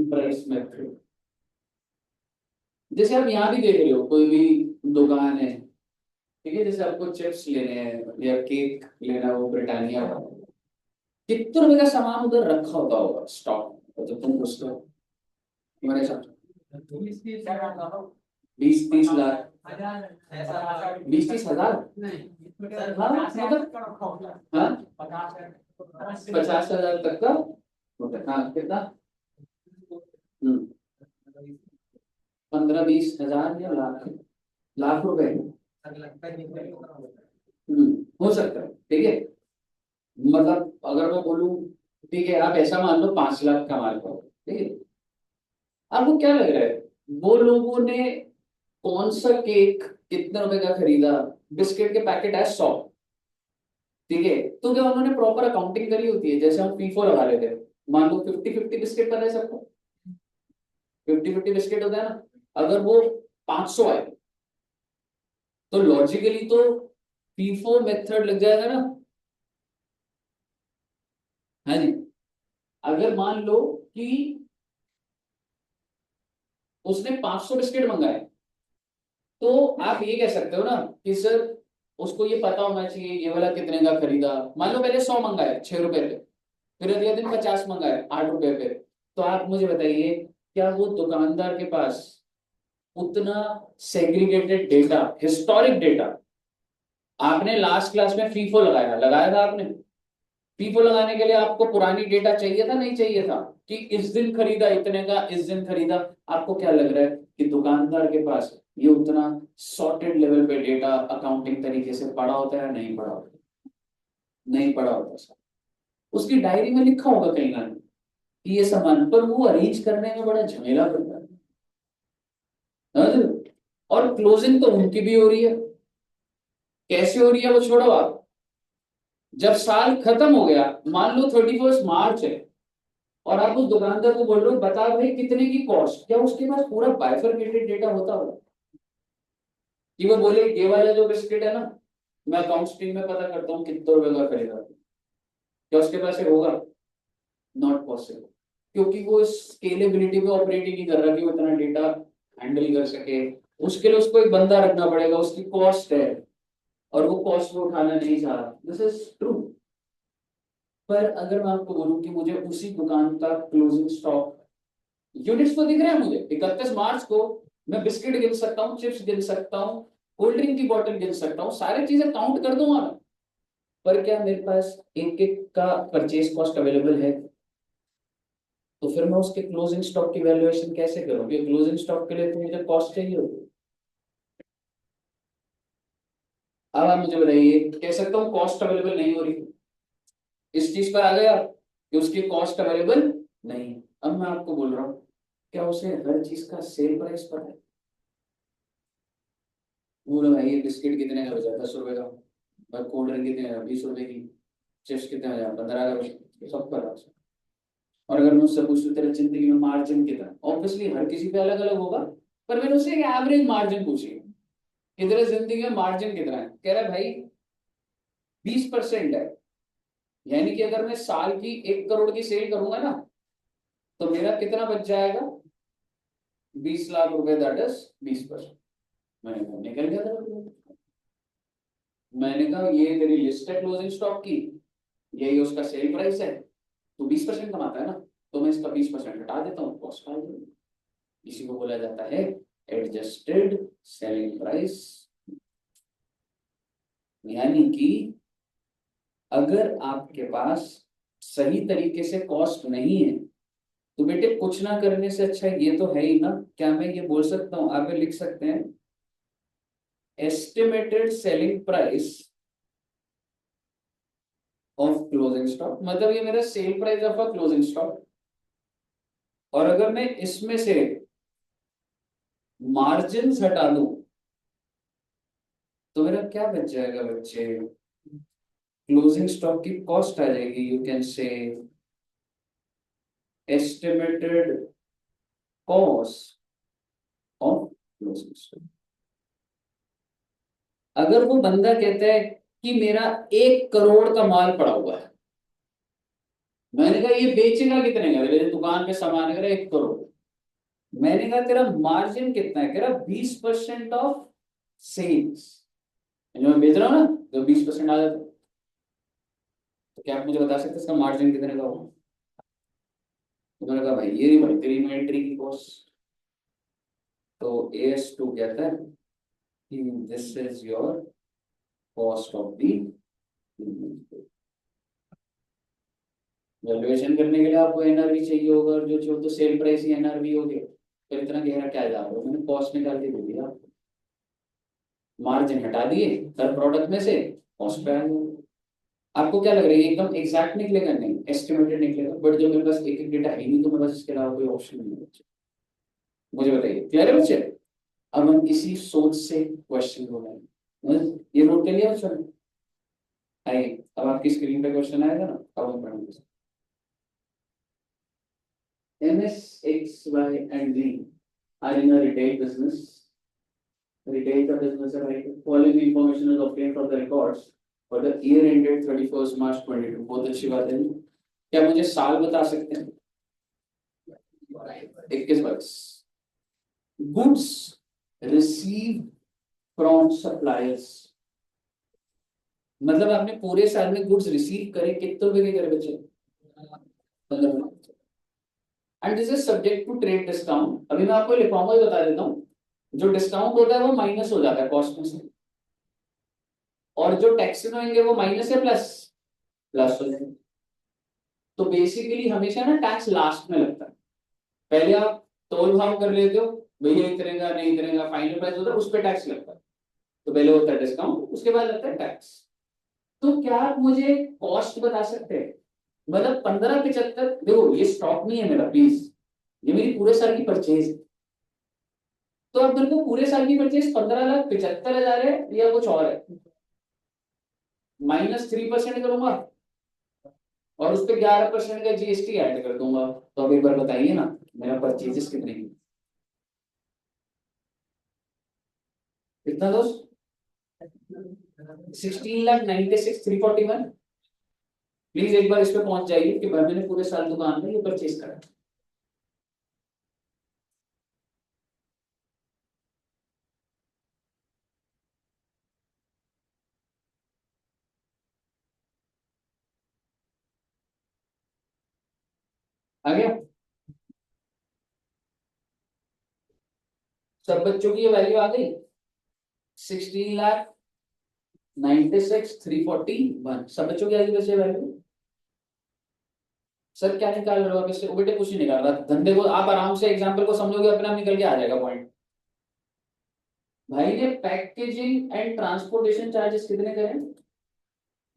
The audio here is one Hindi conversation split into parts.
Price method. जैसे आप यहाँ भी देख रहे हो, कोई भी दुकान है, ठीक है, जैसे आपको चिप्स लेने हैं या केक लेना है, वो ब्रिटानिया का, कितने रुपए का सामान उधर रखा होता होगा स्टॉक, तो तुम पूछते हो मेरे साथ 20-30 लाख, 20-30 हजार। हाँ मतलब, हाँ 50,000 तक का होता है। हाँ कितना? 15-20 हजार या लाख, लाख रुपए। हो सकता है, ठीक है। मतलब अगर मैं बोलूं, ठीक है, आप ऐसा मान लो 5 लाख का माल पाओ, ठीक है। आपको क्या लग रहा है, वो लोगों ने कौन सा केक कितने रुपए का खरीदा? बिस्किट के पैकेट है 100, ठीक है, तो क्या उन्होंने प्रॉपर अकाउंटिंग करी होती है? जैसे हम फीफो लगा लेते हैं, मान लो 50-50 बिस्किट पता है सबको, 50-50 बिस्किट होता है ना। अगर वो 500 आए, तो लॉजिकली तो फीफो मेथड लग जाएगा ना। हाँ जी। अगर मान लो कि उसने 500 बिस्किट मंगाए, तो आप ये कह सकते हो ना कि सर, उसको ये पता होना चाहिए ये वाला कितने का खरीदा। मान लो पहले 100 मंगाए 6 रुपए पे, फिर अगले दिन 50 मंगाए 8 रुपए पे, तो आप मुझे बताइए, क्या वो दुकानदार के पास उतना सेग्रीगेटेड डेटा, हिस्टोरिक डेटा? आपने लास्ट क्लास में फीफो लगाया लगाया था आपने? फीफो लगाने के लिए आपको पुरानी डेटा चाहिए था नहीं चाहिए था, कि इस दिन खरीदा इतने का, इस दिन खरीदा? आपको क्या लग रहा है कि दुकानदार के पास ये उतना सॉर्टेड लेवल पे डेटा अकाउंटिंग तरीके से पड़ा होता है? नहीं पड़ा होता, नहीं पड़ा होता सर। उसकी डायरी में लिखा होगा कहीं ना कहीं कि ये सामान, पर वो अरेंज करने में बड़ा झमेला पड़ता है। समझ रहे हो? और क्लोजिंग तो उनकी भी हो रही है। कैसे हो रही है वो छोड़ो आप, जब साल खत्म हो गया, मान लो 31 मार्च है, और आप उस दुकानदार को बोल रहे हो बता भाई कितने की कॉस्ट, क्या उसके पास पूरा बाइफरकेटेड डेटा होता होगा कि वो बोले ये वाला जो बिस्किट है ना, मैं अकाउंट्स टीम में पता करता हूँ कितने रुपए का खरीदा? क्या उसके पास ये होगा? नॉट पॉसिबल, क्योंकि वो स्केलेबिलिटी पे ऑपरेट ही नहीं कर रहा कि वो इतना डेटा हैंडल कर सके। उसके लिए उसको एक बंदा रखना पड़ेगा, उसकी कॉस्ट है, और वो कॉस्ट वो उठाना नहीं चाह रहा। This is true. पर अगर मैं आपको बोलूं कि मुझे उसी दुकान का क्लोजिंग स्टॉक यूनिट्स तो दिख रहा है मुझे, 31 मार्च को मैं बिस्किट गिन सकता हूँ, चिप्स गिन सकता हूँ, कोल्ड ड्रिंक की बोतल गिन सकता हूँ, सारी चीजें काउंट कर दूंगा मैं। पर क्या मेरे पास एक एक का परचेज कॉस्ट अवेलेबल है? तो फिर मैं उसके क्लोजिंग स्टॉक की वैल्यूएशन कैसे करूँ? क्योंकि क्लोजिंग स्टॉक के लिए तो मुझे कॉस्ट चाहिए होगी। अब आप मुझे बताइए, कह सकता हूँ कॉस्ट अवेलेबल नहीं हो रही, इस चीज पर आ गया कि उसकी कॉस्ट अवेलेबल नहीं। अब मैं आपको बोल रहा हूँ, क्या उसे हर चीज का सेल प्राइस पता है? बोलो भाई ये बिस्किट कितने का बचा, 10 रुपए का, और कोल्ड ड्रिंक कितने का, 20 रुपए की, चिप्स कितने का, 15 का, सब पता है। और अगर मैं उससे पूछूं तेरे जिंदगी में मार्जिन कितना, ऑब्वियसली हर किसी पे अलग अलग होगा, पर मैंने उससे एक एवरेज मार्जिन पूछी कि तेरे जिंदगी में मार्जिन कितना है, कह रहा है भाई 20% है। यानी कि अगर मैं साल की 1 करोड़ की सेल करूंगा ना, तो मेरा कितना बच जाएगा? 20 लाख रुपए, दैट इज 20%। मैंने कहा निकल गया था। मैंने कहा ये तेरी लिस्ट है क्लोजिंग स्टॉक की, यही उसका सेल प्राइस है, तो 20% कमाता है ना, तो मैं इसका 20% हटा देता हूँ, कॉस्ट आ जाएगी। इसी को बोला जाता है एडजस्टेड सेलिंग प्राइस। यानी कि अगर आपके पास सही तरीके से कॉस्ट नहीं है, तो बेटे कुछ ना करने से अच्छा ये तो है ही ना, क्या मैं ये बोल सकता हूँ, आप ये लिख सकते हैं estimated selling price of closing stock, मतलब ये मेरा sale price of a closing stock. और अगर मैं इसमें से मार्जिन हटा दूं, तो मेरा क्या बच जाएगा बच्चे? क्लोजिंग स्टॉक की कॉस्ट आ जाएगी, you can say estimated cost of closing stock. अगर वो बंदा कहता है कि मेरा 1 करोड़ का माल पड़ा हुआ है, मैंने कहा ये बेचेगा कितने का, मेरे दुकान पे सामान कह रहा 1 करोड़। मैंने कहा तेरा मार्जिन कितना है, कह रहा 20% ऑफ सेल्स। जो मैं बेच रहा हूँ ना, तो 20% आ जाता है। तो क्या आप मुझे बता सकते हैं इसका मार्जिन कितने का होगा? तो मैंने कहा भाई ये नहीं भाई तेरी इन्वेंट्री की कॉस्ट। तो AS2 कहता है कि this is your cost of the valuation करने के लिए आपको NRV चाहिए होगा, और जो जो तो सेल प्राइस ही NRV हो गया। फिर इतना गहरा क्या जा रहा है, मैंने कॉस्ट निकाल के दे दिया, मार्जिन हटा दिए हर प्रोडक्ट में से, कॉस्ट पे आ गया। आपको क्या लग रहा है ये एकदम एग्जैक्ट निकलेगा? नहीं, एस्टिमेटेड निकलेगा, बट जो मेरे पास एक एक डेटा है नहीं, तो मेरे पास इसके अलावा कोई ऑप्शन नहीं है बच्चे। मुझे बताइए, क्लियर है बच्चे? अब हम इसी सोच से क्वेश्चन को लेंगे, ये नोट कर लिया बच्चों ने? आइए, अब आपकी स्क्रीन पे क्वेश्चन आएगा ना, अब हम पढ़ेंगे। MS, X, Y and Z are in a retail business. Retail का business है भाई। Following information is obtained from the records for the year ended 31st March 22। बहुत अच्छी बात है। क्या मुझे साल बता सकते हैं? 21 22। Goods received from suppliers, मतलब आपने पूरे साल में गुड्स रिसीव करे कितने रुपए के करे बच्चे? 15। And this is subject to trade discount. अभी मैं आपको लिखवाऊंगा ही बता देता हूँ, जो डिस्काउंट होता है वो माइनस हो जाता है कॉस्ट में से, और जो टैक्सेस होंगे वो माइनस या प्लस, प्लस हो जाएंगे। तो बेसिकली हमेशा ना टैक्स लास्ट में लगता है। पहले आप तोल भाव कर लेते हो, भैया इतने का नहीं इतने का, फाइनल प्राइस होता है उस पर टैक्स लगता है। तो पहले होता है डिस्काउंट, उसके बाद लगता है टैक्स। तो क्या आप मुझे कॉस्ट बता सकते हैं? मतलब 1575, देखो ये स्टॉक नहीं है मेरा प्लीज, ये मेरी पूरे साल की परचेज है। तो अब मेरे को पूरे साल की परचेज 15,75,000 है या कुछ और है? -3% करूंगा और उस पर 11% का GST ऐड कर दूंगा। तो अब एक बार बताइए ना, मेरा परचेजेस कितने की? कितना दोस्त? 16,96,341। प्लीज एक बार इस पे पहुंच जाइए कि भाई मैंने पूरे साल दुकान में ये परचेज करा। आ गया? सब बच्चों की ये वैल्यू आ गई, 16,96,341। सब बच्चों की आ गई वैसे वैल्यू। सर क्या निकाल रहे हो आप इससे? बेटे कुछ नहीं निकाल रहा, धंधे को आप आराम से एग्जाम्पल को समझोगे अपने आप निकल के आ जाएगा पॉइंट। भाई ने पैकेजिंग एंड ट्रांसपोर्टेशन चार्जेस कितने करे?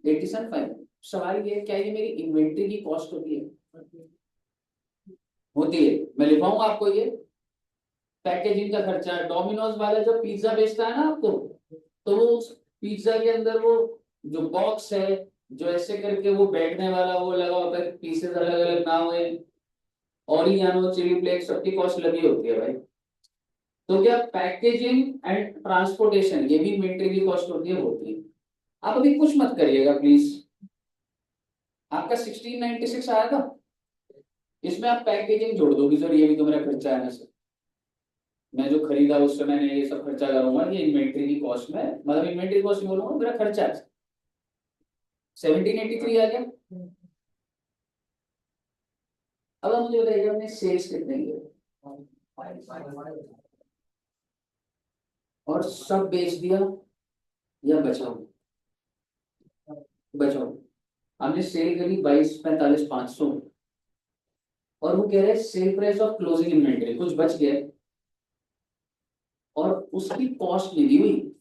87,500। सवाल ये है, क्या ये मेरी इन्वेंट्री की कॉस्ट होती है? होती है। मैं लिखवाऊंगा आपको ये पैकेजिंग का खर्चा। डोमिनोज वाला जो पिज्जा बेचता है ना आपको, तो वो उस पिज्जा के अंदर वो जो बॉक्स है, जो ऐसे करके वो बैठने वाला वो लगा होता है, पीसेस अलग अलग ना हुए, ओरिगानो, चिली फ्लेक्स, सबकी कॉस्ट लगी होती है भाई। तो क्या पैकेजिंग एंड ट्रांसपोर्टेशन ये भी इन्वेंट्री की कॉस्ट होती है? होती है। आप अभी कुछ मत करिएगा प्लीज। आपका 1696 आया था, इसमें आप पैकेजिंग जोड़ दोगे सर, ये भी तो मेरा खर्चा है ना सर, मैं जो खरीदा उससे मैंने ये सब खर्चा करूंगा, ये इन्वेंट्री की कॉस्ट में, मतलब इन्वेंट्री कॉस्ट में बोलूंगा मेरा खर्चा है। 1783 आ गया। अब आप मुझे बताइए अपने सेल्स कितने की? और सब बेच दिया या बचाओ? बचाओ। हमने सेल करी 22,45,500, और वो कह रहे हैं sale price of closing inventory, कुछ बच गया और उसकी कॉस्ट नहीं दी हुई,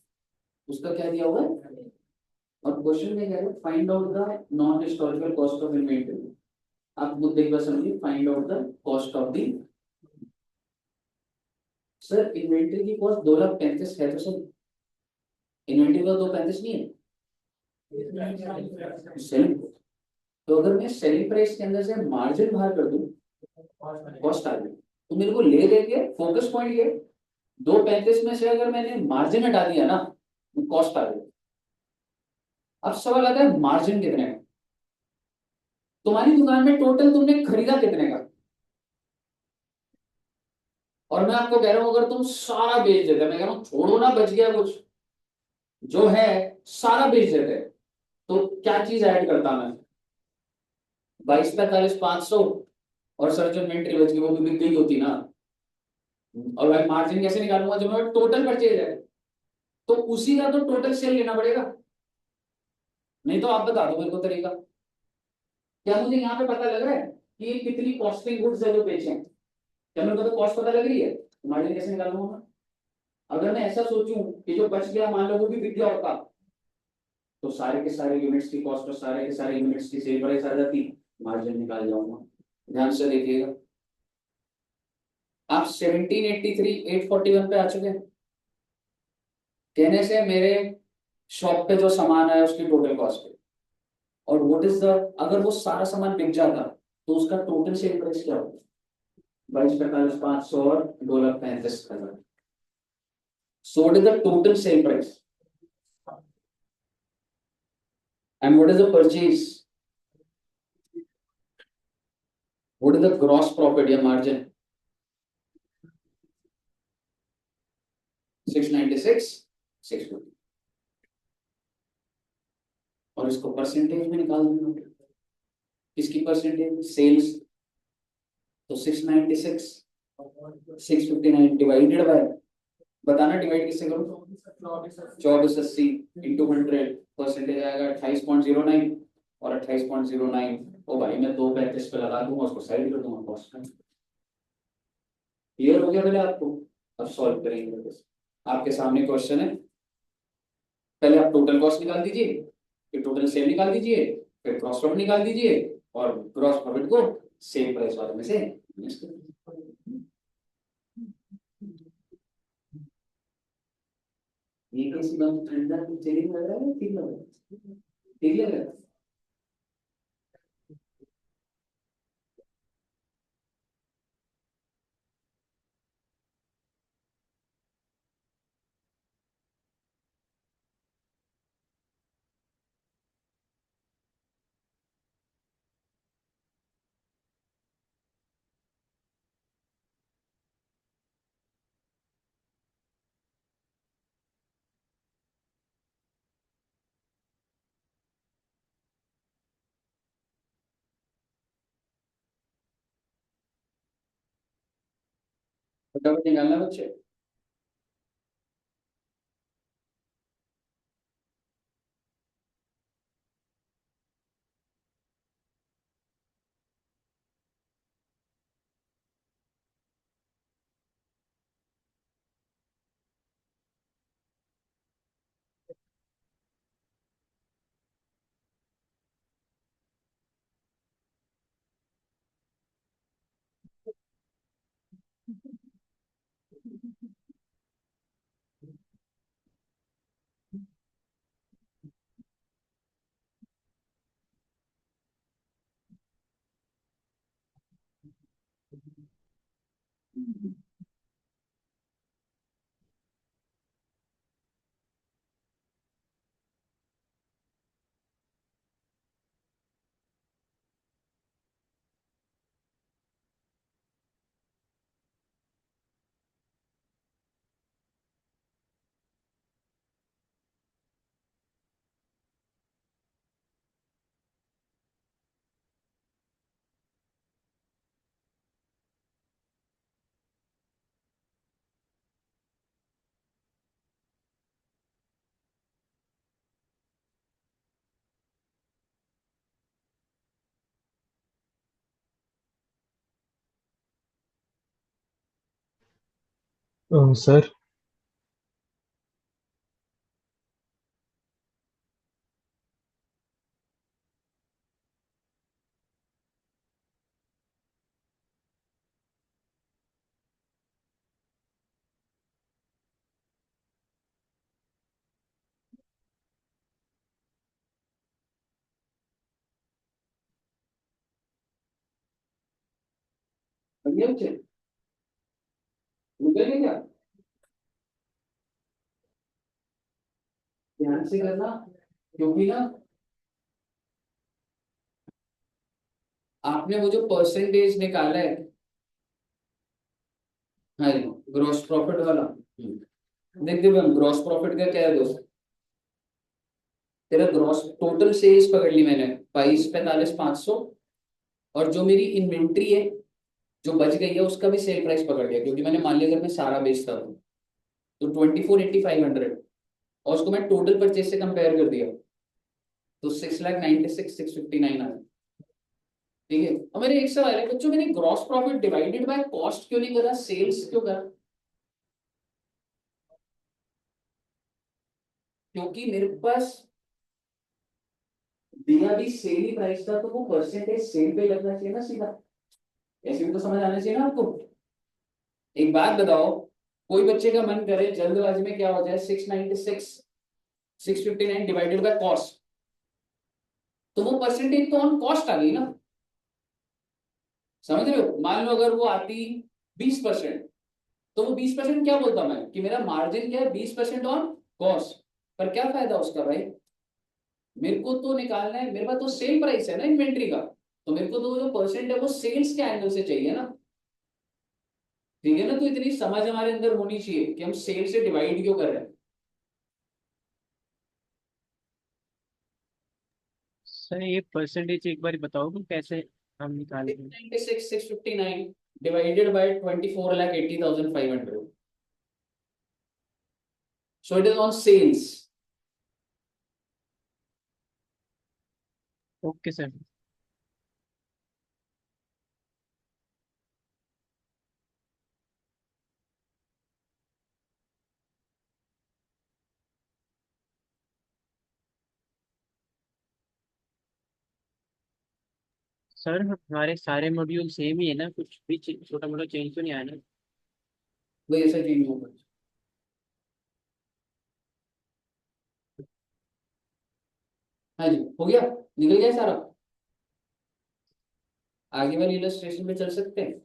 उसका क्या दिया हुआ है? और क्वेश्चन में कह रहे हैं find out the non historical cost of inventory. आप मुद्दे की बात समझिए, find out the cost of the. Sir inventory की कॉस्ट 2,35,000 है, तो सर इन्वेंटरी का 2,35,000 नहीं है सेलिंग। तो अगर मैं सेलिंग प्राइस के अंदर से मार्जिन बाहर कर दूं, कॉस्ट आ गई, तो मेरे को ले लेके फोकस पॉइंट ये 2,35,000 में से अगर मैंने मार्जिन हटा दिया ना, कॉस्ट आ गई। अब सवाल आता है मार्जिन कितने का? तुम्हारी दुकान में टोटल तुमने खरीदा कितने का? और मैं आपको कह रहा हूं अगर तुम सारा बेच देते, मैं कह रहा हूं छोड़ो ना बच गया कुछ, जो है सारा बेच देते, तो क्या चीज ऐड करता मैं? 22, 45, 500। और सर जो इन्वेंट्री बच गई वो भी बिक गई होती ना। और भाई मार्जिन कैसे निकालूंगा जब मैं टोटल परचेज है? तो उसी का तो टोटल सेल लेना पड़ेगा। नहीं तो आप बता दो मेरे को तरीका। क्या मुझे यहाँ पे पता लग रहा है कि ये कितनी कॉस्टिंग गुड्स है जो बेचे हैं? क्या मेरे को तो कॉस्ट पता लग रही है, तो मार्जिन कैसे निकालूंगा मैं? अगर मैं ऐसा सोचूं कि जो बच गया मान लो वो भी बिक गया होता, तो सारे के सारे यूनिट्स की कॉस्ट और सारे के सारे यूनिट्स की सेल प्राइस आ जाती, मार्जिन निकाल जाऊंगा। ध्यान से देखिएगा। आप 1783 841 पे आ चुके हैं। कहने से मेरे शॉप पे जो सामान है उसकी टोटल कॉस्ट है, और व्हाट इज द, अगर वो सारा सामान बिक जाता तो उसका टोटल सेल प्राइस क्या होगा? 22, 45, 500 और 2,35,000। So what is the total sale price and what is the purchase? What is the gross profit या मार्जिन? 696, 650। और इसको परसेंटेज में निकाल दूंगा। किसकी परसेंटेज? सेल्स। तो 696, 659 डिवाइडेड बाय, बताना डिवाइड किससे करूँ? 2480 इंटू 100, परसेंटेज आएगा 28.09। और 28.09 ओ भाई मैं 235 पे लगा दूंगा, उसको साइड कर दूंगा कॉस्ट का। क्लियर हो गया पहले आपको? अब सॉल्व करेंगे। आपके सामने क्वेश्चन है, पहले आप टोटल कॉस्ट निकाल दीजिए, फिर टोटल सेल निकाल दीजिए, फिर क्रॉस प्रॉफिट निकाल दीजिए, और क्रॉस प्रॉफिट को सेल प्राइस वाले में से minus कर दीजिए। ये कैसी बात, ठंडा चेंज लग रहा है, ठीक लग रहा है? ठीक लग रहा है। फटाफट निकालना बच्चे। सर। बढ़िया बच्चे, निकल गए क्या? ध्यान से करना, क्योंकि ना आपने वो जो परसेंटेज निकाला है, हाँ जी, ग्रॉस प्रॉफिट वाला, देख दे ग्रॉस प्रॉफिट का क्या है दोस्त, तेरा ग्रॉस टोटल सेल्स पकड़ ली मैंने 22, 45, 500, और जो मेरी इन्वेंट्री है जो बच गई है उसका भी सेल प्राइस पकड़ लिया, क्योंकि मैंने मान लिया अगर मैं सारा बेचता हूँ तो 24, 85, 100, और उसको मैं टोटल परचेज से कंपेयर कर दिया तो 6,96,659 आया। ठीक है, और मेरे एक सवाल है बच्चों, मैंने gross profit divided by cost क्यों नहीं करा, सेल्स क्यों करा? क्योंकि मेरे पास दिया भी सेल ही प्राइस था, तो वो परसेंटेज सेल पे लगना चाहिए ना सीधा, ऐसे भी तो समझ आना चाहिए ना आपको। एक बात बताओ, कोई बच्चे का मन करे जल्दबाजी में क्या हो जाए, 696, 659 डिवाइडेड बाय कॉस्ट, तो वो परसेंटेज तो ऑन कॉस्ट आ गई ना, समझ रहे हो? मान लो अगर वो आती 20%, तो वो 20% क्या बोलता मैं कि मेरा मार्जिन क्या है, 20% ऑन कॉस्ट, पर क्या फायदा उसका भाई, मेरे को तो निकालना है, मेरे पास तो सेल प्राइस है ना इन्वेंट्री का, तो मेरे को तो जो परसेंट है वो सेल्स के एंगल से चाहिए ना। ठीक है ना, तो इतनी समझ हमारे अंदर होनी चाहिए कि हम सेल से डिवाइड क्यों कर रहे हैं। सर ये परसेंटेज एक बार बताओ कि कैसे हम निकालते हैं। 696, 659 divided by 24,80,500, so it is on sales. Okay sir. Sir हमारे सारे मॉड्यूल सेम ही है ना, कुछ भी छोटा मोटा चेंज तो नहीं आया ना? वही ऐसा चेंज होगा। हाँ जी, हो गया, निकल गया सारा। आगे वाली इलस्ट्रेशन पे चल सकते हैं।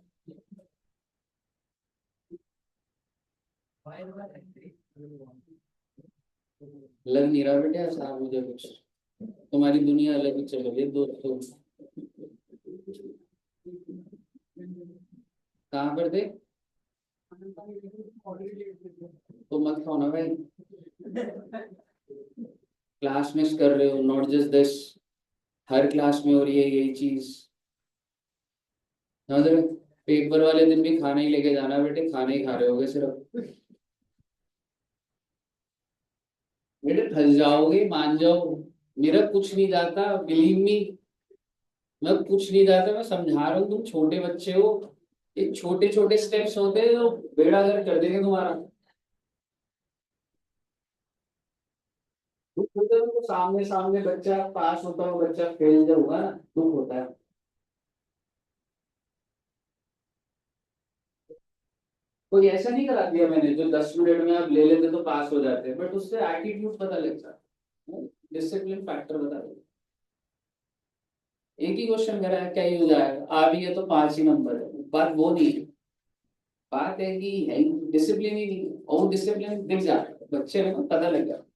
लग नहीं रहा बेटे साहब मुझे कुछ, तुम्हारी दुनिया अलग ही चल रही है दोस्तों। कहाँ पर थे? तो मत खाओ ना भाई, क्लास मिस कर रहे हो, not just this, her class में हो रही है यही चीज, समझ रहे हो? पेपर वाले दिन भी खाना ही लेके जाना बेटे, खाना ही खा रहे होगे सिर्फ, बेटे फंस जाओगे, मान जाओ। मेरा कुछ नहीं जाता, बिलीव मी, मैं कुछ नहीं जाता, मैं समझा रहा हूँ, तुम छोटे बच्चे हो, ये छोटे छोटे स्टेप्स होते हैं जो बेड़ा गर्क कर देंगे तुम्हारा। दुख होता है तो सामने सामने बच्चा पास होता हो, बच्चा फेल जब होगा ना, दुख होता है। कोई ऐसा नहीं करा दिया मैंने जो 10 मिनट में आप ले लेते तो पास हो जाते, बट उससे एटीट्यूड पता लगता है, डिसिप्लिन फैक्टर बता देता। एक ही क्वेश्चन करा है, क्या ही हो जाएगा, आ भी है तो 5 ही नंबर है, बात वो नहीं है। बात है कि है डिसिप्लिन ही नहीं, और डिसिप्लिन दिख जाता है बच्चे में, पता लग जाता है।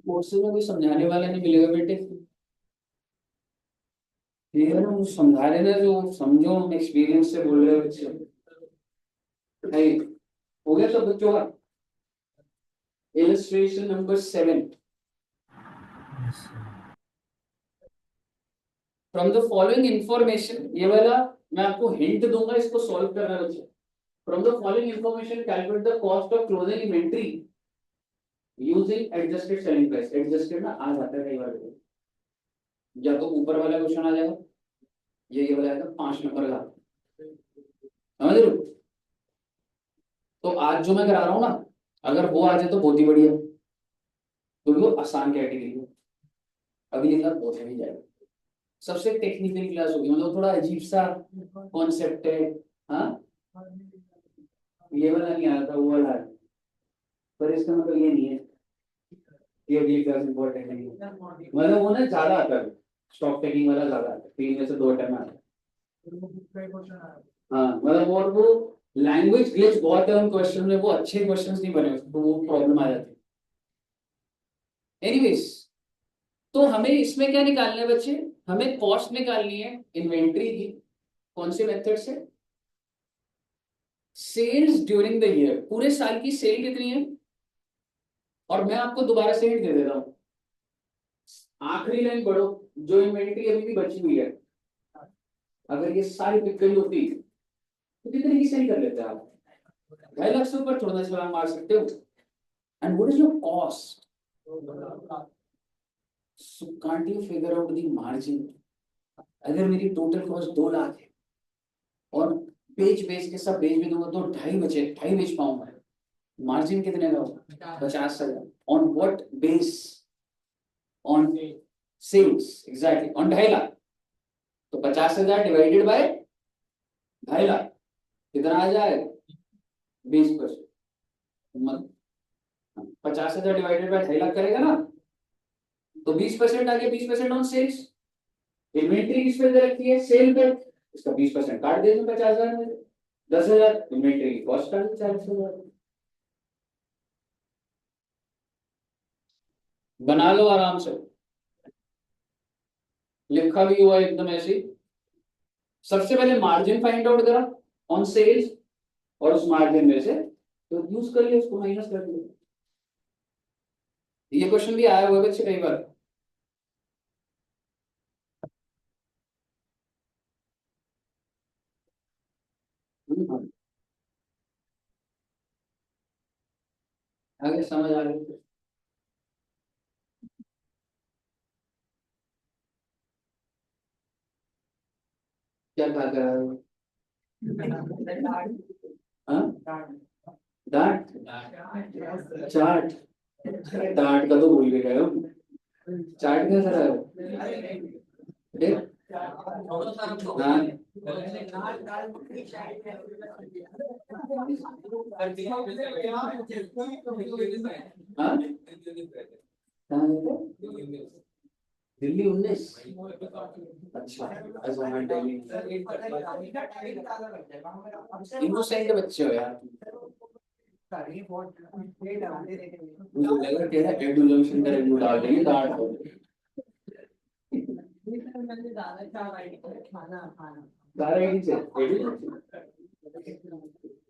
कोर्सेज में कोई समझाने वाला नहीं मिलेगा बेटे, ठीक है ना, वो समझा रहे ना, जो समझो, हम एक्सपीरियंस से बोल रहे हो बच्चे। है, हो गया सब बच्चों का? Illustration number 7, from the following information, ये वाला मैं आपको हिंट दूंगा, इसको सॉल्व करना बच्चे। From the following information calculate the cost of closing inventory using adjusted selling price. Adjusted ना आ जाता है कई बार, या तो ऊपर वाला क्वेश्चन आ जाएगा, ये वाला आएगा 5 नंबर का, समझ रहे हो? तो आज जो मैं करा रहा हूँ ना, अगर वो आ जाए तो बहुत ही बढ़िया, क्योंकि वो आसान कैटेगरी है, अगली क्लास बहुत ही जाएगा, सबसे टेक्निकल क्लास होगी, मतलब थोड़ा अजीब सा कॉन्सेप्ट है। हाँ, ये वाला नहीं आया था, वो वाला आया, पर इसका मतलब ये नहीं है कि अगली क्लास इंपॉर्टेंट नहीं है, मतलब वो ना ज्यादा आता है, स्टॉक टेकिंग वाला ज्यादा आता है, 3 में से 2 टाइम आता है। हाँ मतलब, और वो लैंग्वेज ग्लिच बहुत है उन क्वेश्चन में, वो अच्छे क्वेश्चन नहीं बने, तो वो प्रॉब्लम आ जाती है। एनीवेज, तो हमें इसमें क्या निकालना है बच्चे, हमें कॉस्ट निकालनी है इन्वेंट्री की। कौन से मेथड से? सेल्स ड्यूरिंग द ईयर, पूरे साल की सेल कितनी है। और मैं आपको दोबारा से हिंट दे देता हूं, आखिरी लाइन पढ़ो, जो इन्वेंट्री अभी भी बची हुई है, अगर ये सारी बिक गई होती तो कितने की सेल कर लेते आप? 2.5 लाख से ऊपर थोड़ा सा छलांग मार सकते हो। And what is your cost? So can't you figure out the margin? अगर मेरी टोटल कॉस्ट 2 लाख है और बेच के सब बेच भी दूंगा तो 2.5 बेच पाऊंगा, मार्जिन कितने का होगा? 50,000। On what base? On sales, exactly, on 2.5 lakh. तो 50,000 डिवाइडेड बाय 2.5 लाख कितना आ जाएगा? 20%। मतलब 50,000 डिवाइडेड बाय 2.5 लाख करेगा ना, तो 20% आ गया। 20% ऑन सेल्स, इन्वेंट्री किस पे दे रखी है? सेल पे। इसका 20% काट दे दूं 50,000 में, 10,000 इन्वेंट्री की कॉस्ट काट 40,000। बना लो आराम से, लिखा भी हुआ एकदम ऐसे ही। सबसे पहले मार्जिन फाइंड आउट करा ऑन सेल्स, और उस मार्जिन में से तो यूज कर लिया, उसको माइनस कर दिया। ये क्वेश्चन भी आया हुआ है बच्चे कई बार। आगे समझ आ गई? क्या खा कर आए हो? हाँ? डांट? चाट? डांट का तो भूल भी गए हो, चाट कैसा रहा हो? फिर? हाँ? हाँ? कहाँ गए थे? दिल्ली 19? अच्छा, इनोसेंट बच्चे हो यार। मुझे लगा तेरा एडू जंक्शन का रिव्यू डाल देंगे डांट हो। सारा एडी से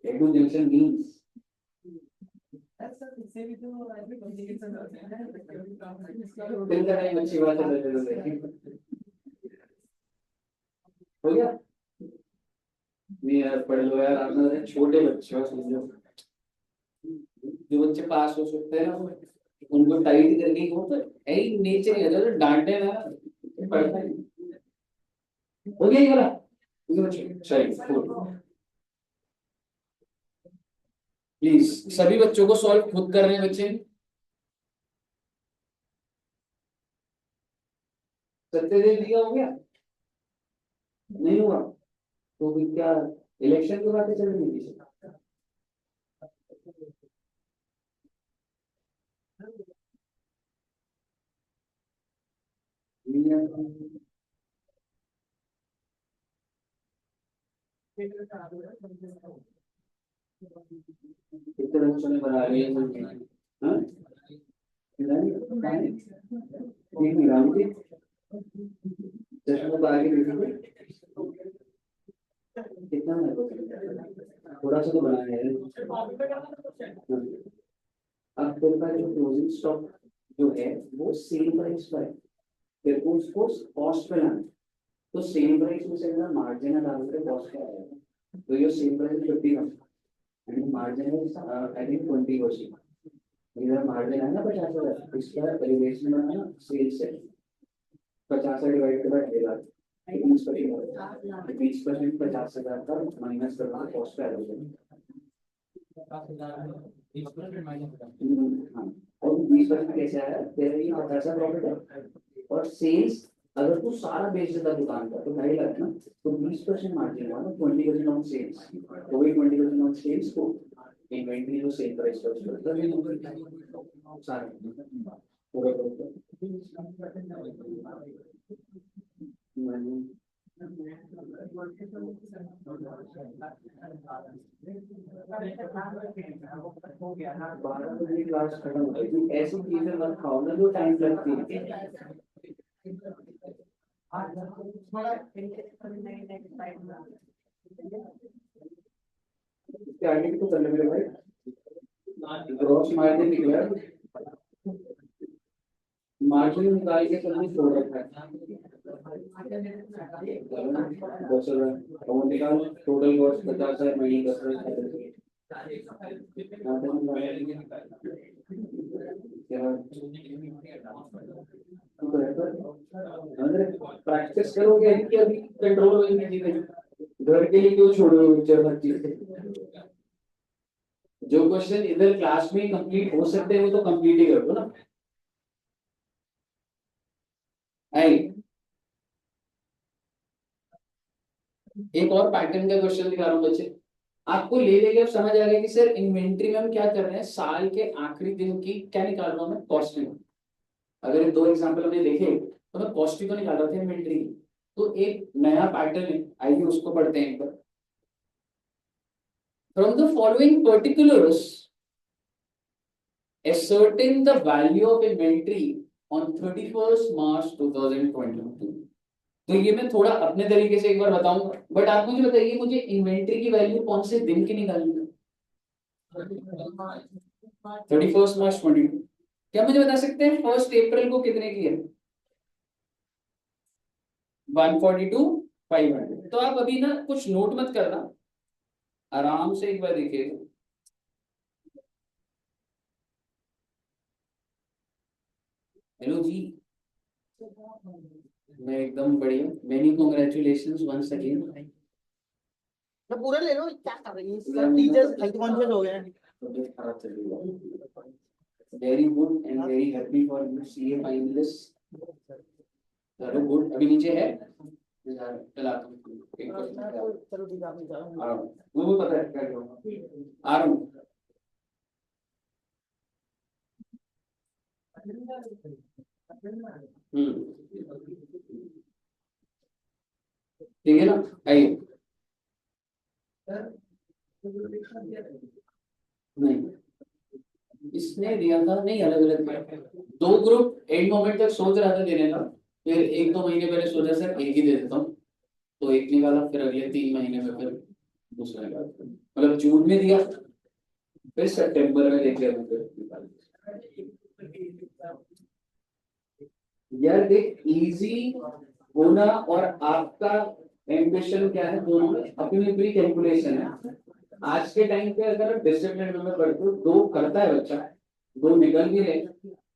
एडू जंक्शन मींस दिन का टाइम अच्छी बात है। हो गया? नहीं यार, पढ़ लो यार, आप छोटे बच्चे हो, समझो। जो बच्चे पास हो सकते हैं ना, उनको टाइट करके वो तो है ही, नेचर ही है, तो डांटे ना, पढ़ता नहीं। हो गया ये वाला? ठीक है बच्चे, चलिए प्लीज सभी बच्चों को सॉल्व खुद कर रहे हैं बच्चे। सत्यदेव दिया हो गया? नहीं हुआ? तो फिर क्या इलेक्शन की बातें चल रही है? कितने बच्चों ने बना लिया? हाँ? चश्मा तो आगे कितना थोड़ा सा तो बनाया है। अब तेरे पास जो क्लोजिंग स्टॉक जो है वो सेल प्राइस पर है, तेरे को उसको कॉस्ट पे लाना है। तो सेल प्राइस में से अगर मार्जिन डाल के कॉस्ट पे आएगा, तो ये सेल प्राइस 50 एंड मार्जिन है आई थिंक 20%। इधर मार्जिन है ना 50,000, इसका एलिवेशन बनाना सेल्स से 50 डिवाइडेड बाय 2.5 लाख, 20%, 50,000 का माइनस करना कॉस्ट पे आएगा। हाँ, और 20% कैसे आया? तेरा ये 50 प्रॉफिट है, और सेल्स अगर तू सारा बेच देता दुकान का तो 2.5 लाख ना, तो 20% मार्जिन हुआ ना, 20% ऑन सेल्स। तो वही 20% ऑन सेल्स को इन्वेंट्री जो सेल प्राइस पर सारा पूरा 12 बजे क्लास खत्म हो गई, ऐसी चीजें मत खाओ ना जो टाइम लगती है। इसके आगे भी तो करने मेरे भाई, ग्रॉस मार्जिन निकला, मार्जिन निकाल के करने छोड़ रखा है 10,000, वो निकाल, टोटल कॉस्ट 50,000, महीने 10,000 प्रैक्टिस करोगे कि अभी कंट्रोल होगी चीजें, घर के लिए क्यों छोड़ोगे हर चीज। जो क्वेश्चन इधर क्लास में कंप्लीट हो सकते हैं वो तो कंप्लीट ही कर दो ना। आई एक और पैटर्न का क्वेश्चन दिखा रहा हूँ बच्चे, आपको ले लेके अब समझ आ गया कि सर इन्वेंट्री में हम क्या कर रहे हैं, साल के आखिरी दिन की क्या निकाल रहा हूँ मैं, कॉस्टिंग। अगर ये दो एग्जाम्पल हमने देखे तो मैं कॉस्टिंग को निकाल रहा था इन्वेंट्री की, तो एक नया पैटर्न है, आइए उसको पढ़ते हैं एक बार। From the following particulars ascertain the value of inventory on 31st March 2022। तो ये मैं थोड़ा अपने तरीके से एक बार बताऊंगा, बट आप मुझे बताइए मुझे इन्वेंट्री की वैल्यू कौन से दिन की निकालनी है। 31st March 2022। क्या मुझे बता सकते हैं 1 अप्रैल को कितने की है। 142,500। तो आप अभी ना कुछ नोट मत करना, आराम से एक बार देखिए। हेलो जी, मैं एकदम बढ़िया, मेनी कॉन्ग्रेचुलेशंस वंस अगेन। तो पूरा ले लो, क्या कर रही है सब टीचर्स हेल्थ कॉन्शियस हो गए हैं। तबीयत खराब चल रही है, very good and very happy for you CA finalist, very good. अभी नीचे है चला एक चलो ठीक है, आप जाओ। वो पता है क्या करूँगा, आ रहा हूँ। ठीक है ना, आइए। नहीं इसने दिया था, नहीं अलग अलग दो ग्रुप एंड मोमेंट तक सोच रहा था देने का, फिर एक दो महीने पहले सोचा सर एक ही दे देता हूँ, तो एक निकाला, फिर अगले 3 महीने में फिर दूसरा निकाला, मतलब जून में दिया, फिर सितंबर में देख लिया, फिर निकाला। यार देख, इजी होना और आपका एम्बिशन क्या है, दोनों में अपनी अपनी कैलकुलेशन है। आज के टाइम पे अगर डिसिप्लिन में पढ़ते हो, दो करता है बच्चा, दो निकल भी रहे,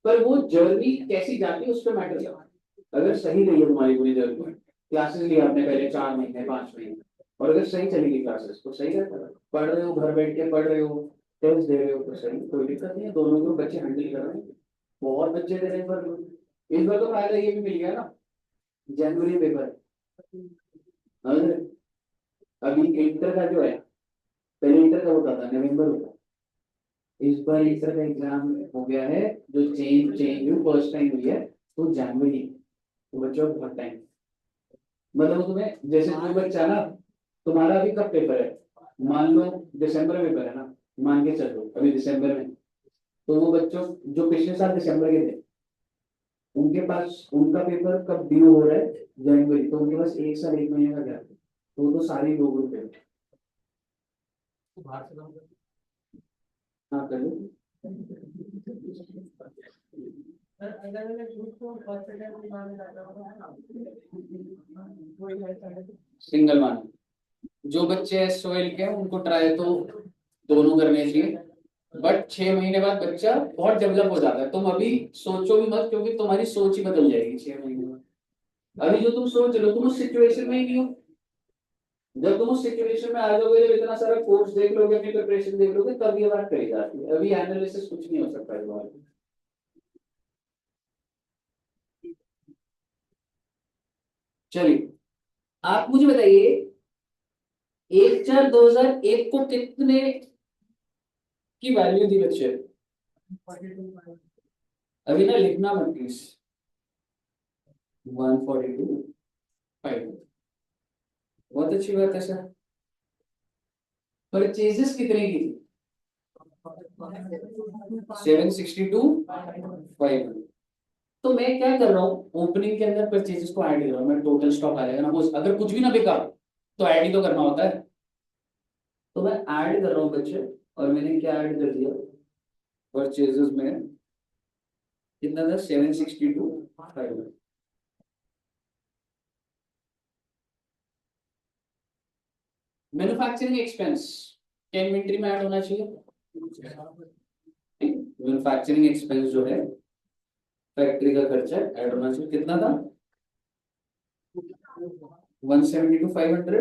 पर वो जर्नी कैसी जाती है उस पर मैटर करता है। अगर सही रही है तुम्हारी पूरी जर्नी, क्लासेस लिया आपने पहले 4 महीने 5 महीने, और अगर सही चलेगी क्लासेस तो सही रहता है, पढ़ रहे हो, घर बैठ के पढ़ रहे हो, टेस्ट दे रहे हो तो सही, कोई दिक्कत नहीं है, दोनों को बच्चे हैंडल कर रहे हैं। बहुत बच्चे दे रहे हैं, पर इस बार तो फायदा ये भी मिल गया ना, जनवरी पेपर अभी इंटर का जो है, पहले इंटर का होता था नवंबर होता, इस बार इंटर का एग्जाम हो गया है, जो चेंज चेंज हुई फर्स्ट टाइम हुई है तो जनवरी, तो बच्चों को बहुत टाइम, मतलब तुम्हें जैसे कोई बच्चा ना, तुम्हारा अभी कब पेपर है, मान लो दिसंबर में पेपर है ना, मान के चलो अभी दिसंबर में, तो वो बच्चों जो पिछले साल दिसंबर के थे, उनके पास उनका पेपर कब ड्यू हो रहा है, जनवरी, तो उनके पास 1 साल 1 महीने का गैप, तो सारी दो ग्रुप है। हाँ कर लो। सिंगल मान, जो बच्चे एसओएल के हैं उनको ट्राई तो दोनों करने चाहिए, बट 6 महीने बाद बच्चा बहुत डेवलप हो जाता है, तुम अभी सोचो भी मत, क्योंकि तुम्हारी सोच ही बदल जाएगी 6 महीने में। अभी जो तुम सोच लो, तुम उस सिचुएशन में ही नहीं हो, जब तुम उस सिचुएशन में आ जाओगे, जब इतना सारा कोर्स देख लोगे, अपनी प्रिपरेशन देख लोगे, तब ये बात कही जाती है, अभी एनालिसिस कुछ नहीं हो सकता है तुम्हारे। चलिए आप मुझे बताइए 1/4/2001 को कितने की वैल्यू दी बच्चे, अभी ना लिखना मत प्लीज, 142,500। बहुत अच्छी बात है सर। परचेजेस कितने की थी? 762 500। तो मैं क्या कर रहा हूँ, ओपनिंग के अंदर परचेजेस को ऐड कर रहा हूँ, मैं टोटल स्टॉक आ जाएगा ना, अगर कुछ भी ना बिका तो ऐड ही तो करना होता है। तो मैं ऐड कर रहा हूँ बच्चे, और मैंने क्या ऐड कर दिया परचेजेस में, कितना था 762 500। मैन्युफैक्चरिंग एक्सपेंस क्या इन्वेंट्री में ऐड होना चाहिए? मैन्युफैक्चरिंग एक्सपेंस जो है, फैक्ट्री का खर्चा ऐड होना चाहिए, कितना था 172 500।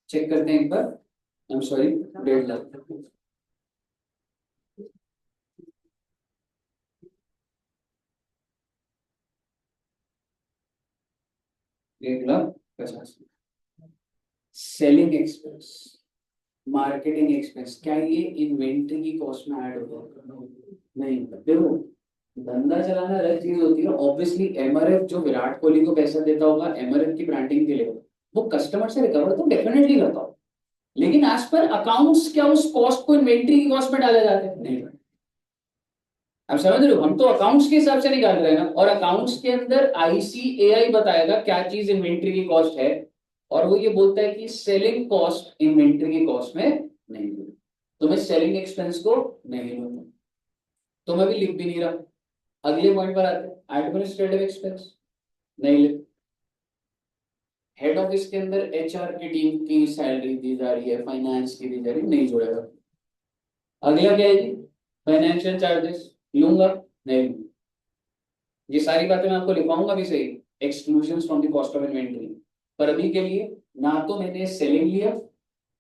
चेक करते हैं एक बार, I am sorry 1.5 lakh. 1,50,000। Selling expense, marketing expense, क्या ये इन्वेंट्री की कॉस्ट में ऐड होता है? नहीं। देखो, धंधा चलाना अलग चीज होती है, ऑब्वियसली एमआरएफ जो विराट कोहली को पैसा देता होगा एमआरएफ की ब्रांडिंग के लिए, वो कस्टमर से रिकवर तो डेफिनेटली करता होगा, लेकिन एज पर अकाउंट्स क्या उस कॉस्ट को इन्वेंट्री की कॉस्ट में डाले जाते हैं? नहीं। आप समझ रहे हो, हम तो अकाउंट्स के हिसाब से निकाल रहे हैं ना, और अकाउंट्स के अंदर आईसीएआई बताएगा क्या चीज इन्वेंट्री की कॉस्ट है, और वो ये बोलता है कि सेलिंग कॉस्ट इन्वेंट्री की कॉस्ट में नहीं लूंगा, तो मैं सेलिंग एक्सपेंस को नहीं लूंगा, तो मैं भी लिख भी नहीं रहा। अगले पॉइंट पर आते हैं, एडमिनिस्ट्रेटिव एक्सपेंस नहीं लिख। हेड ऑफिस के अंदर एचआर की टीम की सैलरी दी जा रही है, फाइनेंस की दी जा रही है, नहीं जोड़ेगा। अगला क्या है जी, फाइनेंशियल चार्जेस लूंगा, नहीं लूंगा। ये सारी बातें मैं आपको लिखवाऊंगा भी सही, exclusion from the cost of inventory. पर अभी के लिए ना तो मैंने सेलिंग लिया,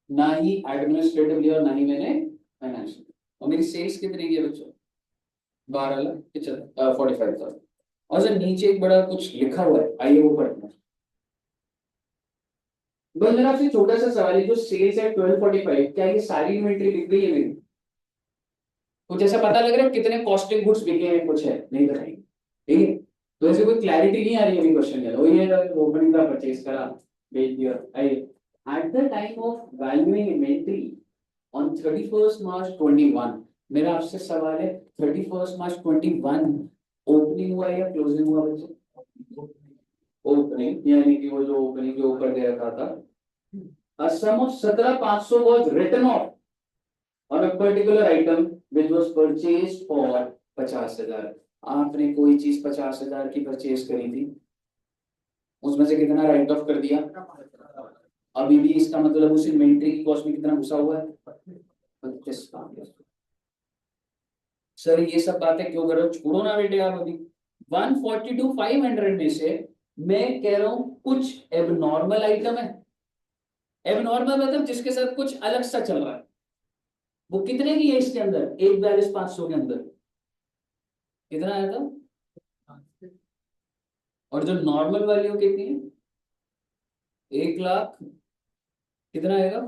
ना ही एडमिनिस्ट्रेटिव लिया, और ना ही मैंने फाइनेंशियल। और मेरी सेल्स कितनी की है बच्चों? 12,45,000। और सर नीचे एक बड़ा कुछ लिखा हुआ है, आइए वो पढ़ते हैं। बस मेरा आपसे छोटा सा सवाल है, जो सेल्स है 1245, क्या ये सारी इन्वेंट्री बिक गई है मेरी? कुछ ऐसा पता लग रहा है कितने कॉस्टिंग गुड्स बिके हैं? कुछ है नहीं बताइए, ठीक है? तो ऐसे कोई क्लैरिटी नहीं आ रही है अभी क्वेश्चन के, वही है ओपनिंग का परचेज करा, भेज दिया। आइए, eight the time of valuing inventory on 31 मार्च 21, मेरा आपसे सवाल है 31 मार्च 21 ओपनिंग हुआ या क्लोजिंग हुआ बच्चे? ओपनिंग, यानी कि वो जो ओपनिंग के ऊपर दे रखा था, a sum of 17,500 was written off on a particular item which was purchased for 50,000। आपने कोई चीज 50,000 की परचेज करी थी, उसमें से कितना राइट ऑफ कर दिया? अभी भी इसका मतलब उस इन्वेंट्री की कॉस्ट में कितना घुसा हुआ है? 25,000। सर ये सब बातें क्यों कर रहे हो, छोड़ो ना बेटे आप अभी। 142,500 में से मैं कह रहा हूं कुछ एबनॉर्मल आइटम है। एबनॉर्मल मतलब जिसके साथ कुछ अलग सा चल रहा है, वो कितने की है इसके अंदर? 1,42,500 के अंदर कितना आया था? और जो नॉर्मल वैल्यू कितनी है? 1,00,000 कितना आएगा?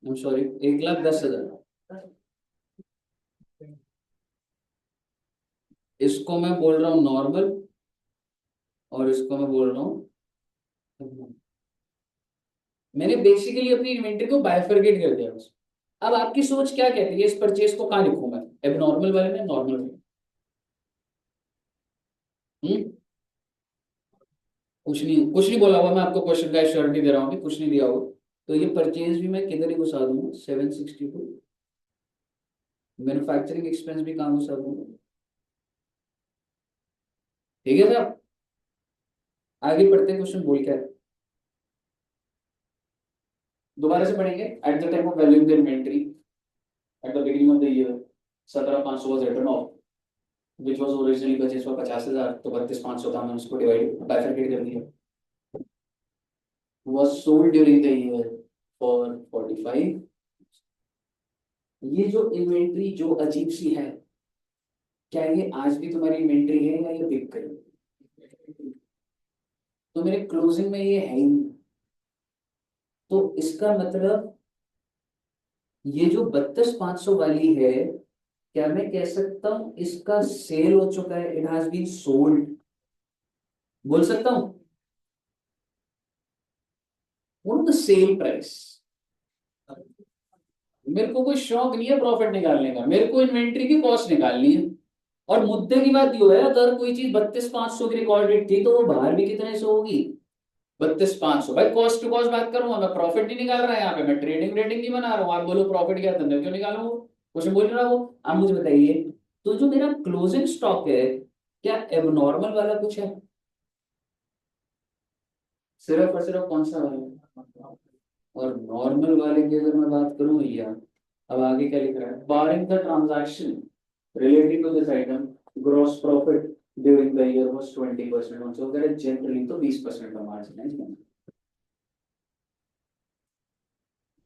सॉरी 1,10,000। इसको मैं बोल रहा हूं नॉर्मल, और इसको मैं बोल रहा हूं, मैंने बेसिकली अपनी इन्वेंटरी को बाइफरकेट कर दिया बस। अब आपकी सोच क्या कहती है, इस परचेज को कहाँ लिखूं मैं, एबनॉर्मल वाले में नॉर्मल में? कुछ नहीं बोला हुआ, मैं आपको क्वेश्चन का श्योरिटी दे रहा हूँ कि कुछ नहीं दिया हुआ। तो ये परचेज भी मैं किधर ही घुसा दूंगा 762, मैन्युफैक्चरिंग एक्सपेंस भी कहाँ घुसा दूंगा, ठीक है साहब? आगे पढ़ते क्वेश्चन बोल क्या है, दोबारा से पढ़ेंगे। At the time of valuing the inventory at the beginning of the year 17,500 was written off which was originally purchase for 50,000, तो 32,500 था, मैंने उसको डिवाइड बाइफरकेट कर दिया, was sold during the year for 45। ये जो इन्वेंट्री जो अजीब सी है, क्या ये आज भी तुम्हारी इन्वेंट्री है या ये बिक गई? तो मेरे क्लोजिंग में ये है ही नहीं। तो इसका मतलब ये जो 32,500 वाली है, क्या मैं कह सकता हूं इसका सेल हो चुका है, इट हैज बीन सोल्ड, बोल सकता हूं? What the sale price. मेरे को कोई शौक नहीं है प्रॉफिट निकालने का, मेरे को इन्वेंट्री की कॉस्ट निकालनी है। और मुद्दे की बात ये है, अगर कोई चीज 32,500 की रिकॉर्डेड थी तो वो बाहर भी कितने से होगी, 32,500। भाई कॉस्ट टू कॉस्ट बात करूंगा, मैं प्रॉफिट नहीं निकाल रहा यहाँ पे, मैं ट्रेडिंग रेटिंग नहीं बना रहा हूँ। आप बोलो प्रॉफिट क्या धंधे क्यों निकालूं, कुछ बोल रहा वो। आप मुझे बताइए, तो जो मेरा क्लोजिंग स्टॉक है, क्या एबनॉर्मल वाला कुछ है, सिर्फ और सिर्फ कौन सा वाला। और नॉर्मल वाले की अगर मैं बात करूं भैया, अब आगे क्या लिख रहा है, barring the transaction related to this item, gross profit during the year was 20%, so अगर जनरली तो 20% का मार्जिन है इसमें।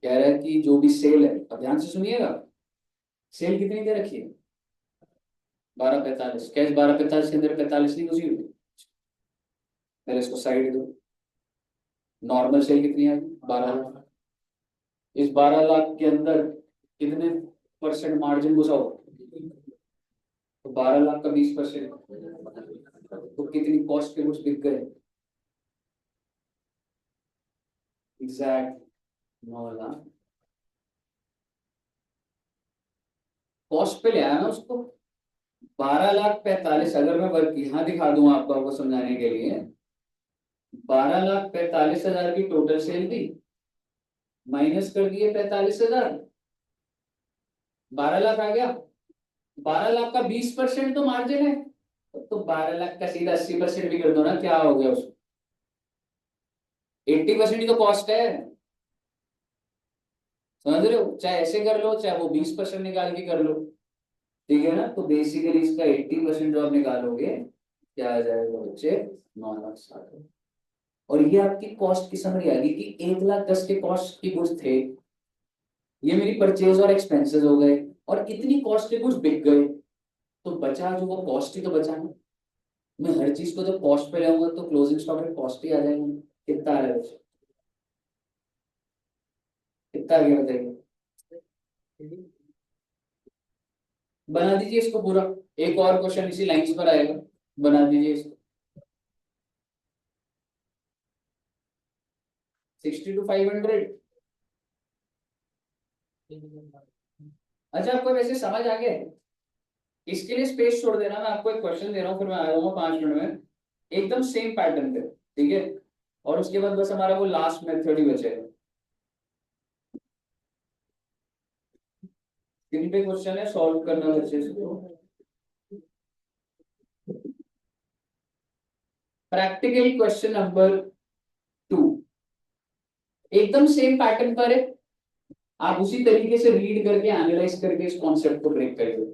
कह रहा है कि जो भी सेल है, अब ध्यान से सुनिएगा, सेल कितनी दे रखी है, 12,45। कैश 12,45 के अंदर 45 नहीं घुसी हुई, पहले इसको साइड दो। नॉर्मल सेल कितनी है, 12,00,000। इस 12,00,000 के अंदर कितने परसेंट मार्जिन घुसा हो, तो 12,00,000 का 20%, तो कितनी कॉस्ट के गुड्स बिक गए, एग्जैक्ट 9,00,000। कॉस्ट पे ले आया ना उसको, 12,45,000। अगर मैं वर्क यहाँ दिखा दूं आपको समझाने के लिए, 12,45,000 की टोटल सेल थी, माइनस कर दिए 45,000, 12,00,000 आ गया। 12,00,000 का 20% तो मार्जिन है, तो 12,00,000 का सीधा 80% भी कर दो ना, क्या हो गया उसको, 80% ही तो कॉस्ट है। समझ रहे हो, चाहे ऐसे कर लो चाहे वो 20% निकाल के कर लो, ठीक है ना। तो बेसिकली इसका 80% जो आप निकालोगे, क्या आ जाएगा बच्चे, 9,60,000। और ये आपकी कॉस्ट की समरी आ गई कि 1,10,000 के कॉस्ट की गुड्स थे, ये मेरी परचेज और एक्सपेंसेस हो गए, और इतनी कॉस्ट के गुड्स बिक गए, तो बचा जो वो कॉस्ट ही तो बचा ना। मैं हर चीज को जब कॉस्ट पे लाऊंगा तो क्लोजिंग स्टॉक में कॉस्ट ही आ जाएगा। कितना आ रहा है बच्चे? कितना आ गया बताइए, बना दीजिए इसको पूरा। एक और क्वेश्चन इसी लाइंस पर आएगा, बना दीजिए इसको। 60 to 500। अच्छा आपको वैसे समझ आ गया है? इसके लिए स्पेस छोड़ देना, मैं आपको एक क्वेश्चन दे रहा हूँ, फिर मैं आ जाऊंगा 5 मिनट में, एकदम सेम पैटर्न पे, ठीक है। और उसके बाद बस हमारा वो लास्ट मेथड ही बचेगा। स्क्रीन पे क्वेश्चन है, सॉल्व करना बच्चे इसको। प्रैक्टिकल क्वेश्चन नंबर 2, एकदम सेम पैटर्न पर है, आप उसी तरीके से रीड करके एनालाइज करके इस कॉन्सेप्ट को ब्रेक करेंगे।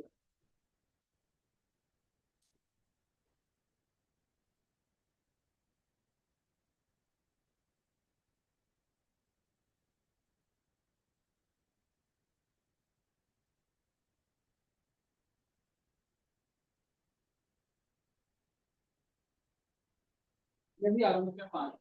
मैं भी आ रहा हूँ क्या 5।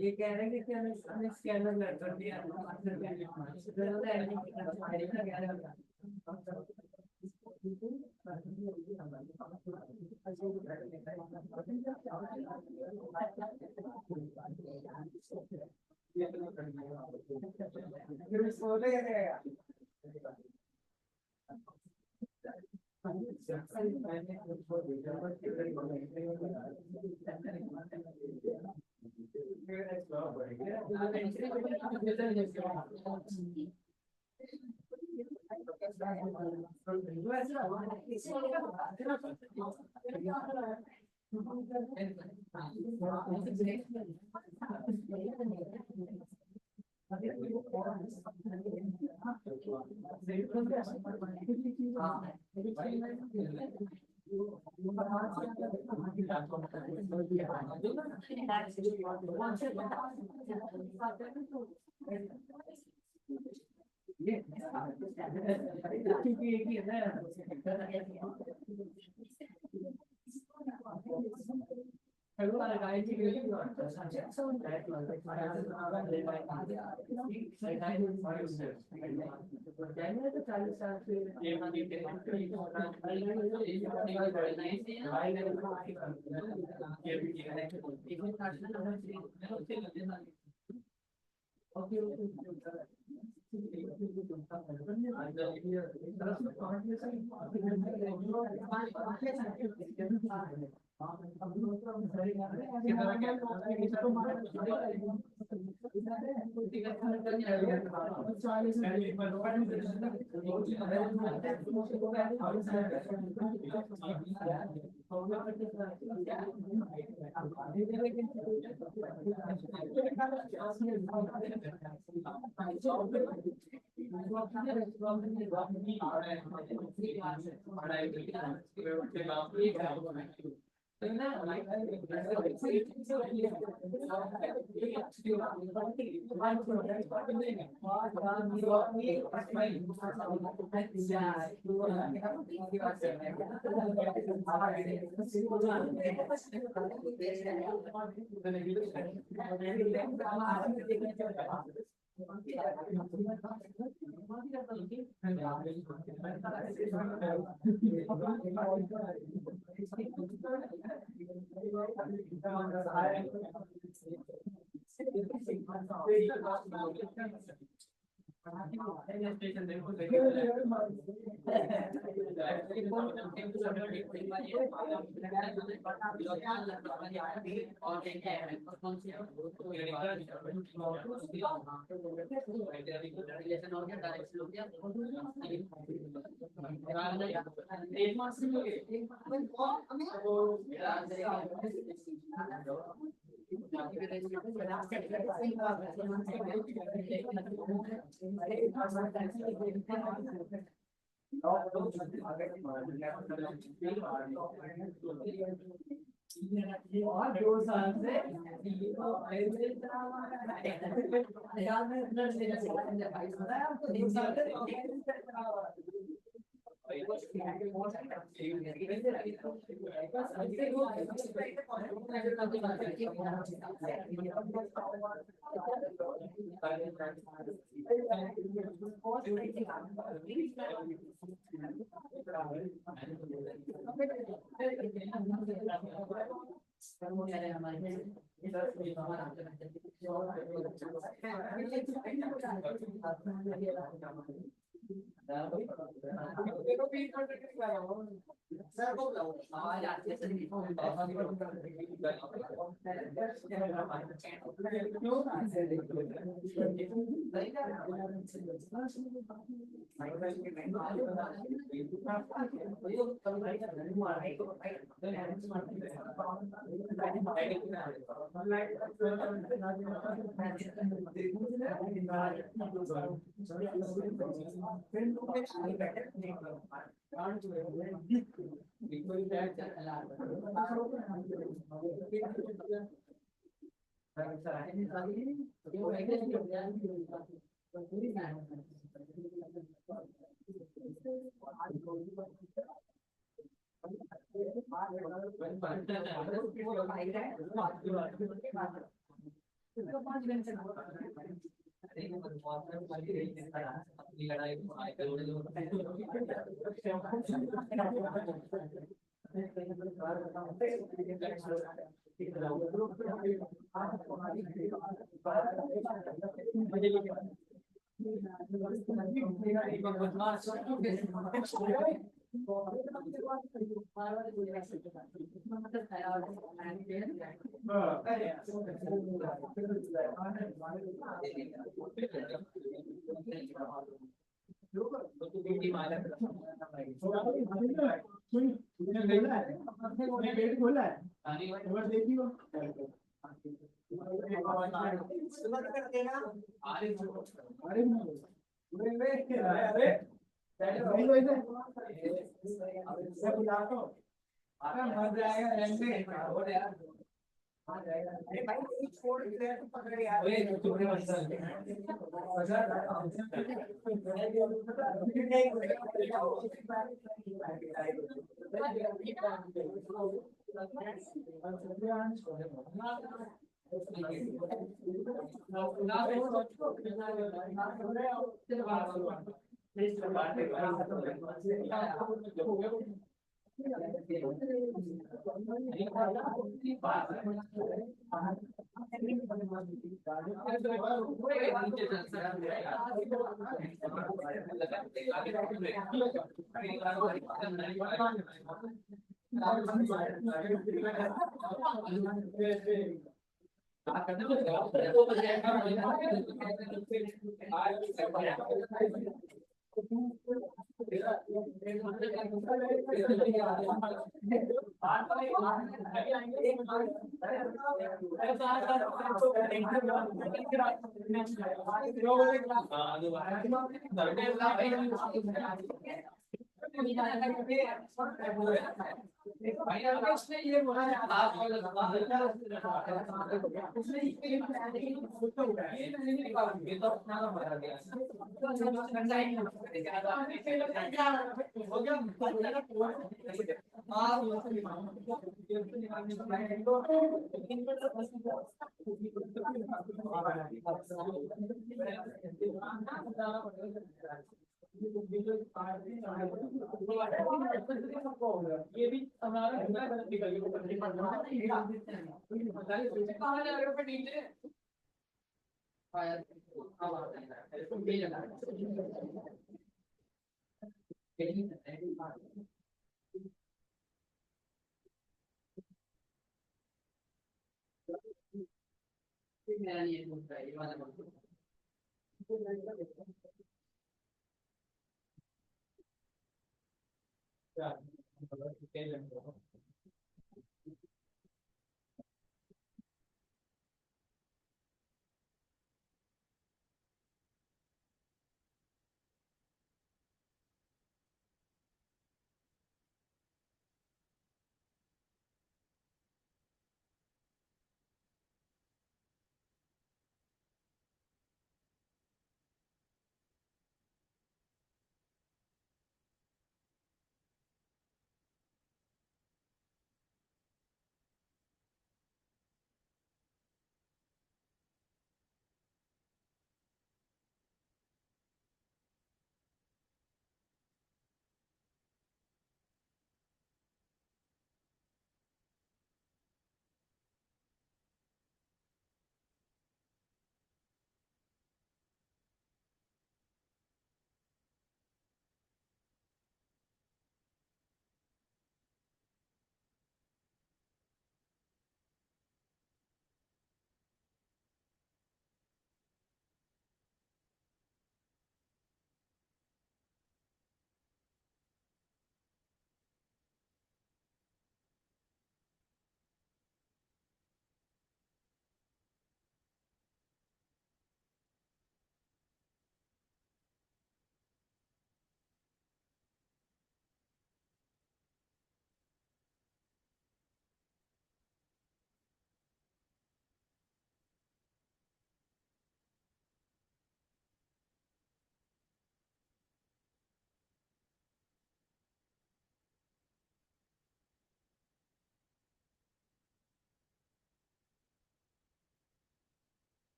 ये कह रहे हैं कि हमें स्कैनर कर दिया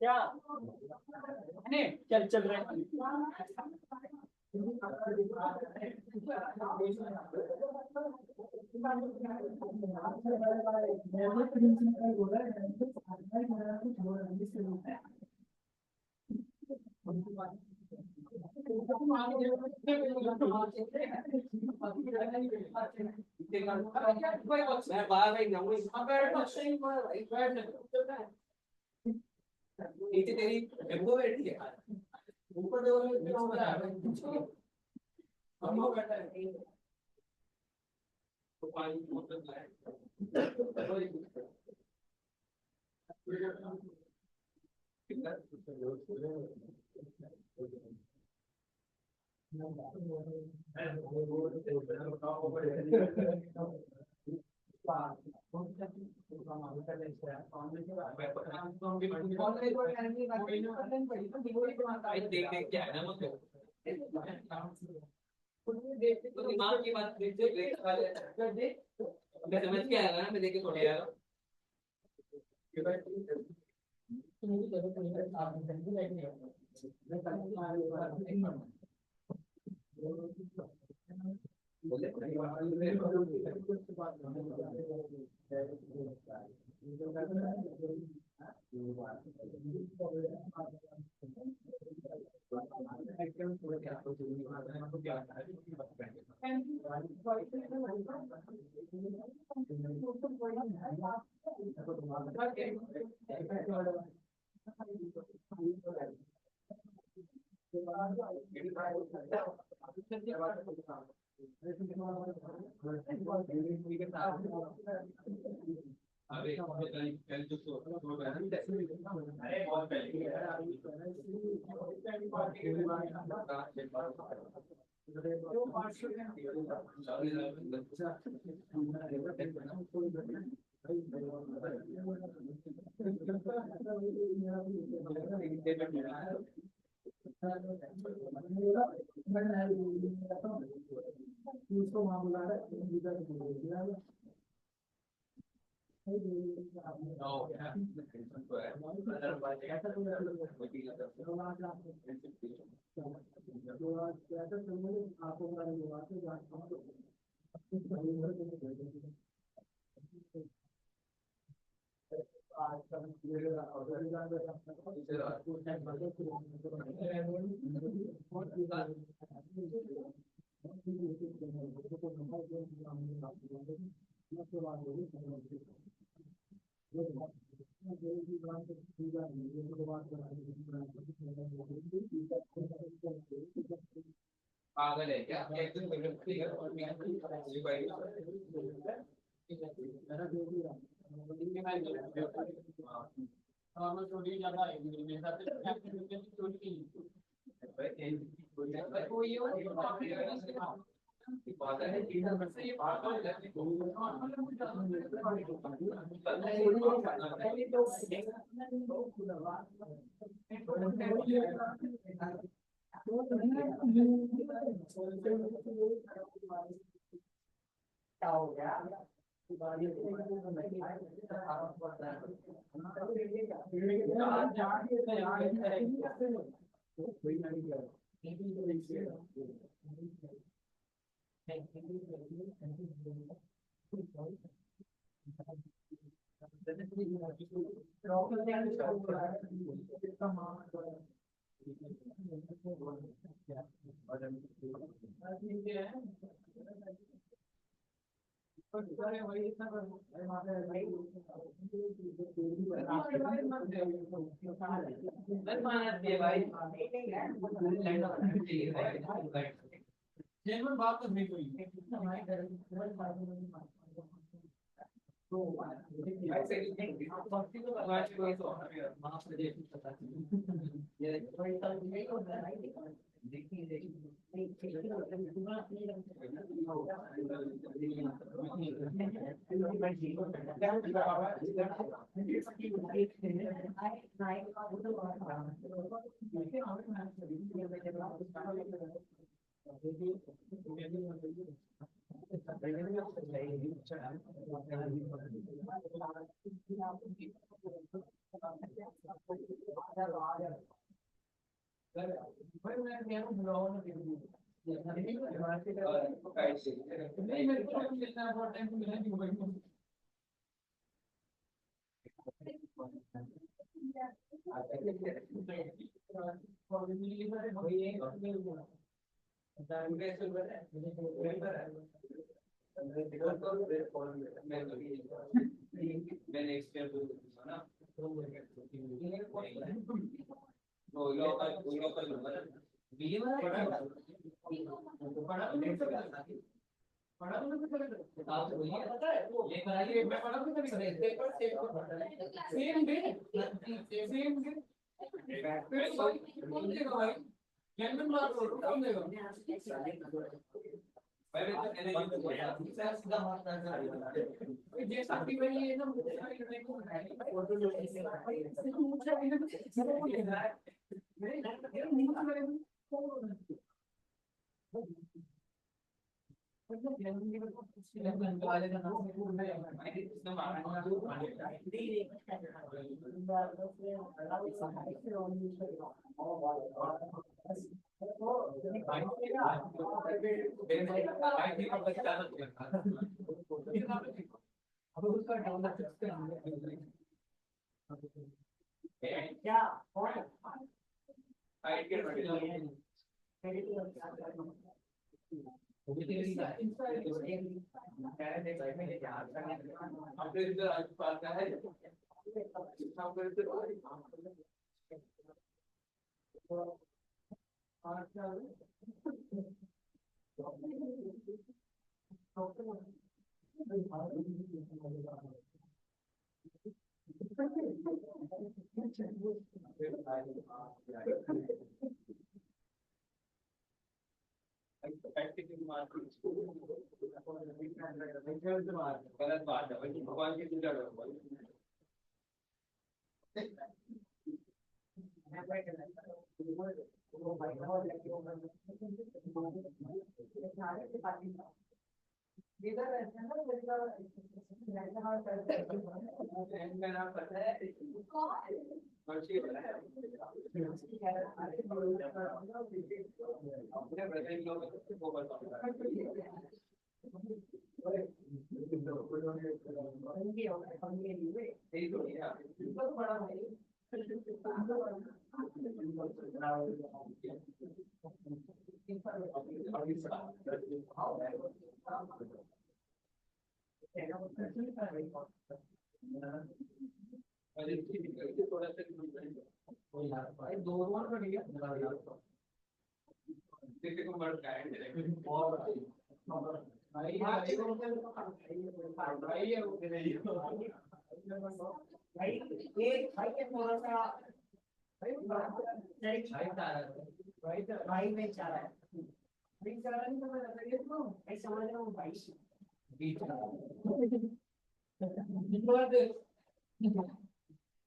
क्या चल चल रहे मैं बाहर नहीं जाऊंगी नीचे तेरी एम्बो बैठी है ऊपर जो अम्मा बैठा है तो पानी मतलब है देख देख क्या है ना मतलब तो दिमाग की बात देख देख मैं समझ के आएगा ना मैं देख के छोड़ आएगा अरे कल अरे बहुत पागल है क्या एक दिन नॉर्मल चोरी ज्यादा है मेरे हिसाब से चोरी वो ये बात है कि ये बात क्या हो गया जेन्युइन बात तो नहीं कोई नहीं मेरे को मिलना है बहुत टाइम तो मिला नहीं मोबाइल मैंने एक्सपीरियंस ना वो लोकल होगा ना बीए वाला पढ़ा तो नहीं सकता पढ़ा तो नहीं सकता आप बोलिए पता है लेकर आइए मैं पढ़ा तो नहीं सकता paper same day same day फिर कौन देगा भाई कैंपन मार दो कौन देगा भाई मैं तो सीधा मारता है ये साथी भाई ये ना फोटो जो गलत बात है भगवान की पूजा करो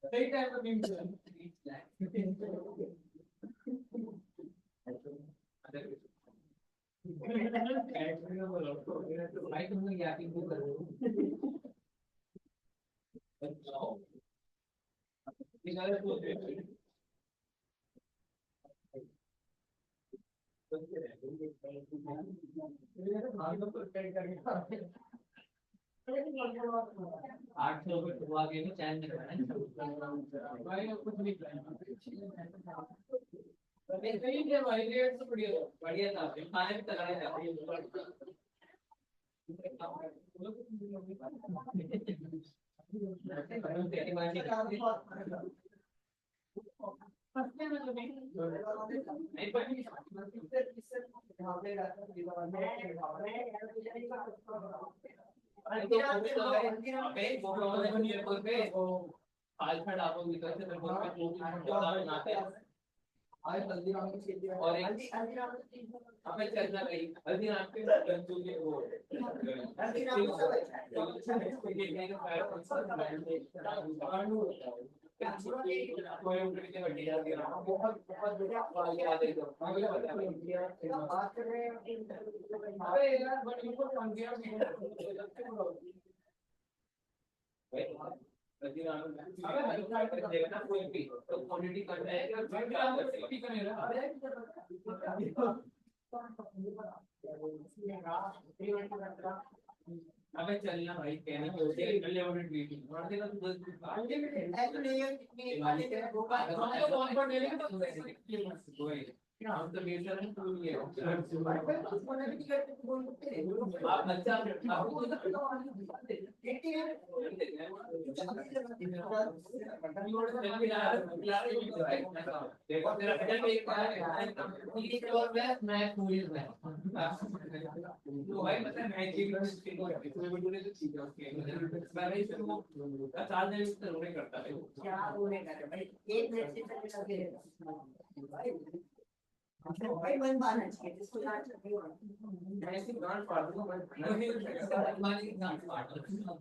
सही टाइम भाई तुम लोग याद क्यों कर रहे हो 800 रुपये हुआ के चैन भाई कुछ नहीं सही है भाई, रेट तो बढ़िया था, खाने भी तगड़े और हमें चलना कहीं हल्दीराम के जंतु के वो बहुत बहुत बढ़िया बात है तो बात कर रहे हैं अरे यार बट इनको कौन दिया अबे हल्दीराम कर देगा ना कोई भी तो क्वांटिटी कट जाएगी और हल्दीराम को भी करेगा अबे चलना भाई कहने को होते हैं कल लेवल मीटिंग और देना तू आगे भी ऐसे नहीं है कितनी वाली के दो बार हम तो कौन कौन ले लेंगे तो कोई हम तो मेरे साथ तू ही है आप अच्छा आप देखो तेरा बजट एक बार मैं पूरी में तो भाई मतलब मैचिंग को इसमें भी तो चीज है उसके मैं नहीं फिर वो 4 दिन से रोने करता है क्या रोने करता भाई एक मिनट से चले लगे भाई मन मानना चाहिए जिसको याद नहीं होना मैं ऐसे गांड फाड़ दूंगा नहीं मानी गांड फाड़ दूंगा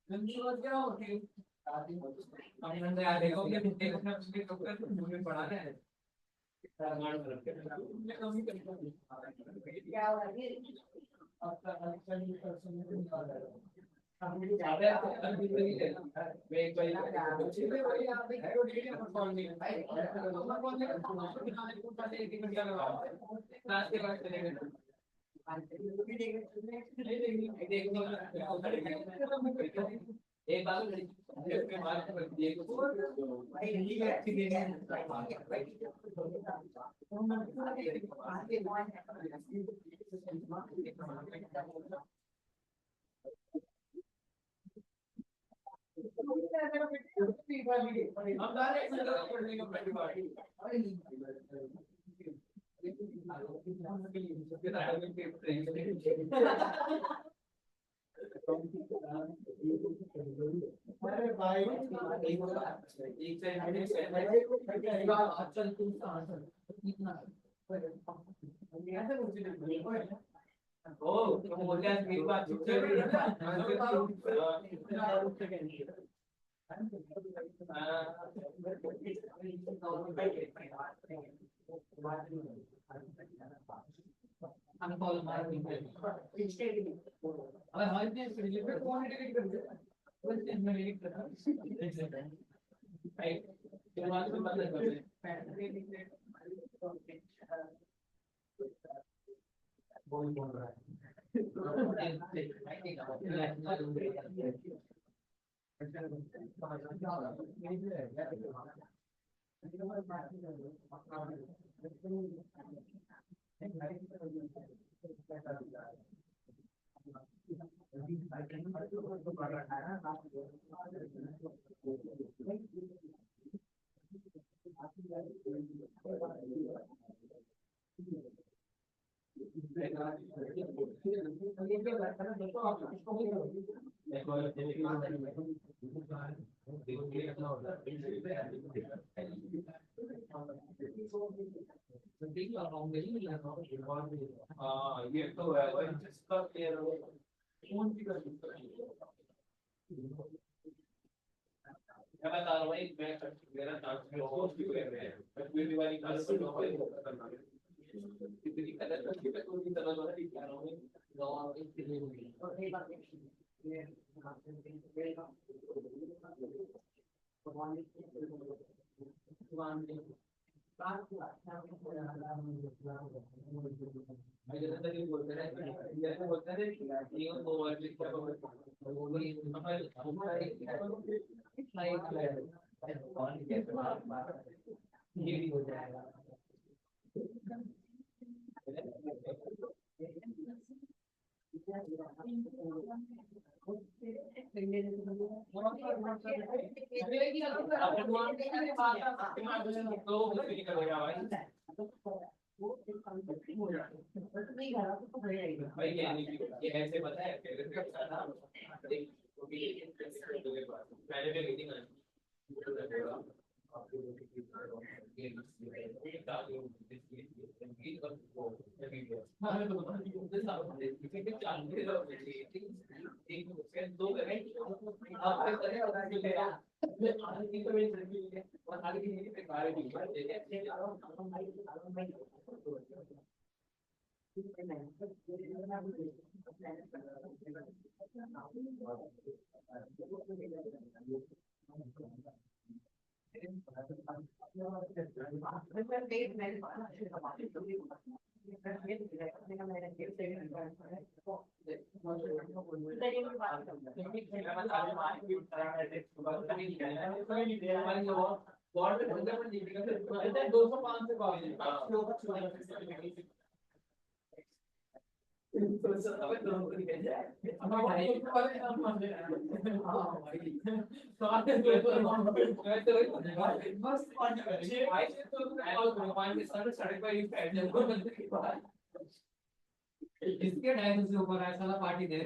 नंदी बात क्या होती है हम नंदे आ देखो कि देखो ना उसके डॉक्टर मुझे पढ़ा रहे हैं क्या हुआ ये आपका अच्छा नहीं पर्सन में निकाल रहा है हमने ज्यादा अभी नहीं है मैं एक बार चलिए भाई आप भी करो डेली फुटबॉल नहीं भाई फुटबॉल में पहले 1 घंटा लगा क्लास के बाद चलेंगे एक बार उसके बाद भाई हिंदी में अच्छी देने अरे भाई चल तू इतना ओ तुम बोल रहे मेरी बात चुप हम कॉल मार अरे हमारे देश के लिए कौन डिलीट कर दिया बस इसमें डिलीट कर राइट ये बात तो बंद कर दे बोल रहा हाँ ये तो है भाई जिसका कौन सी कर मैं बता रहा हूँ भाई मैं मेरा डांस में हो मेरी वाली क्लास में इतनी कदर करके मैं कोई तरह वाला नहीं कह रहा हूँ गाँव में कितनी होगी भगवान भाई जैसे तक ये बोलते हैं जैसे बोलते हैं ये वो वर्ड लिखा हुआ है वो भी हमारे लाइक कौन कैसे ये भी हो जाएगा भाई ये ऐसे पता है पहले भी मीटिंग इसके डायन से ऊपर है साला पार्टी दे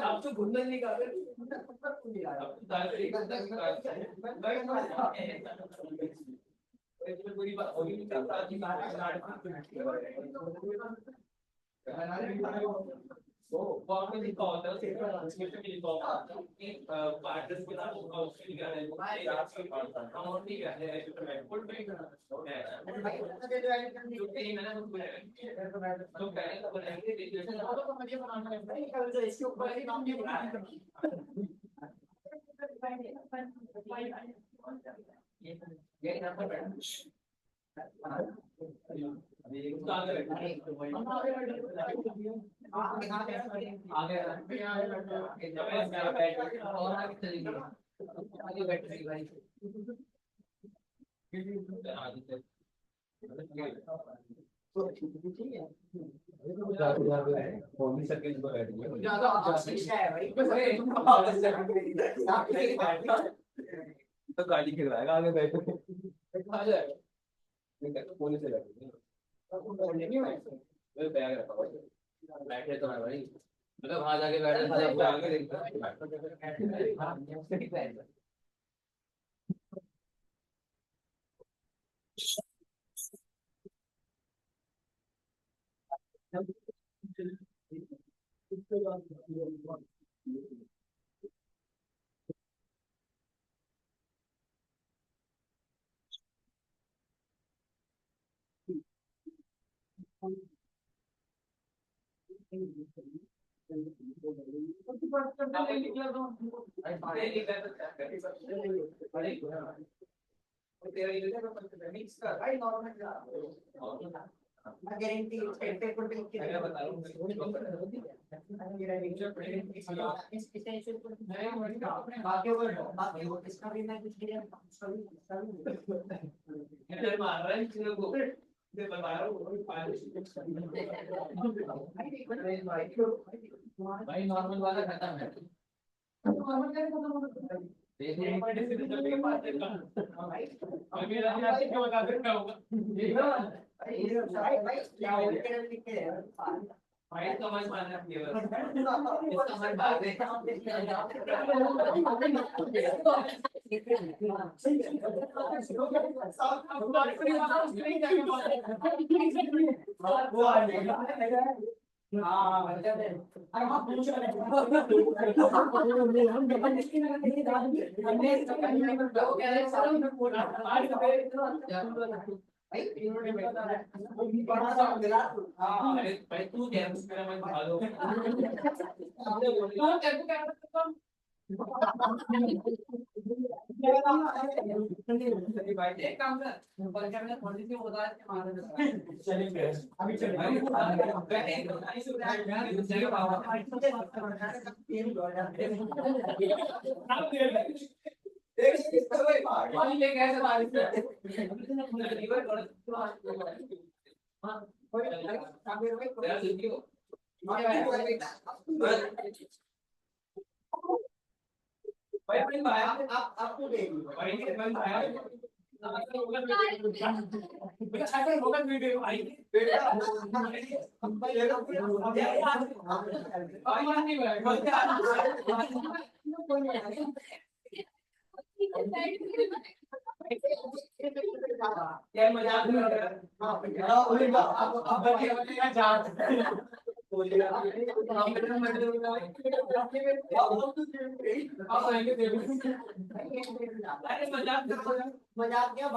आप तो घूमने नहीं पूरी बात होगी वो आपने लिखा होता है ट्रांसक्रिप्शन में लिखा होता है कि पार्टनर्स के नाम होगा उसके लिखा है हम और नहीं कहते हैं फुल ब्रेक जो कि मैंने तो पहले तो बनाएंगे रिलेशन तो मुझे बनाना है कल से इसके ऊपर ही नाम नहीं बनाना ये नंबर तो गाड़ी खिलाएगा आगे बैठो आ जाएगा पुलिस से बैग रखा बैठे तो है भाई मतलब वहां जाके बैठे गारंटी पेपर पे लिख के बता रहा हूं बाकी वो इसका भी मैं कुछ दिया मार रहा है किसी को मैं बता रहा हूं भाई नॉर्मल वाला खत्म है नॉर्मल कैसे खत्म होगा देखिए अभी रात क्यों बता सकता हूं भाई क्या हो गया लिख के भाई समझ पाना चाहिए समझ बात है वो हाँ अरे वहाँ पूछ रहे हाँ अरे भाई तू क्या मेरा मैं भालो भाई एक काम कर परीक्षा में थोड़ी सी होता है चलेंगे अभी चलेंगे भाई भाई आप आपको देख भाई भाई वीडियो भाई बेटा क्या मजाक कर रहा है अब बच्चे जा मजाक क्या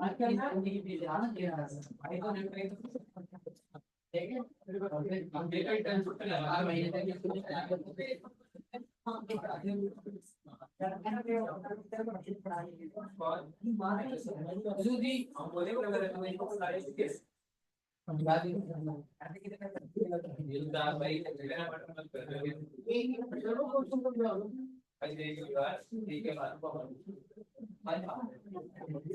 अच्छा काम भाई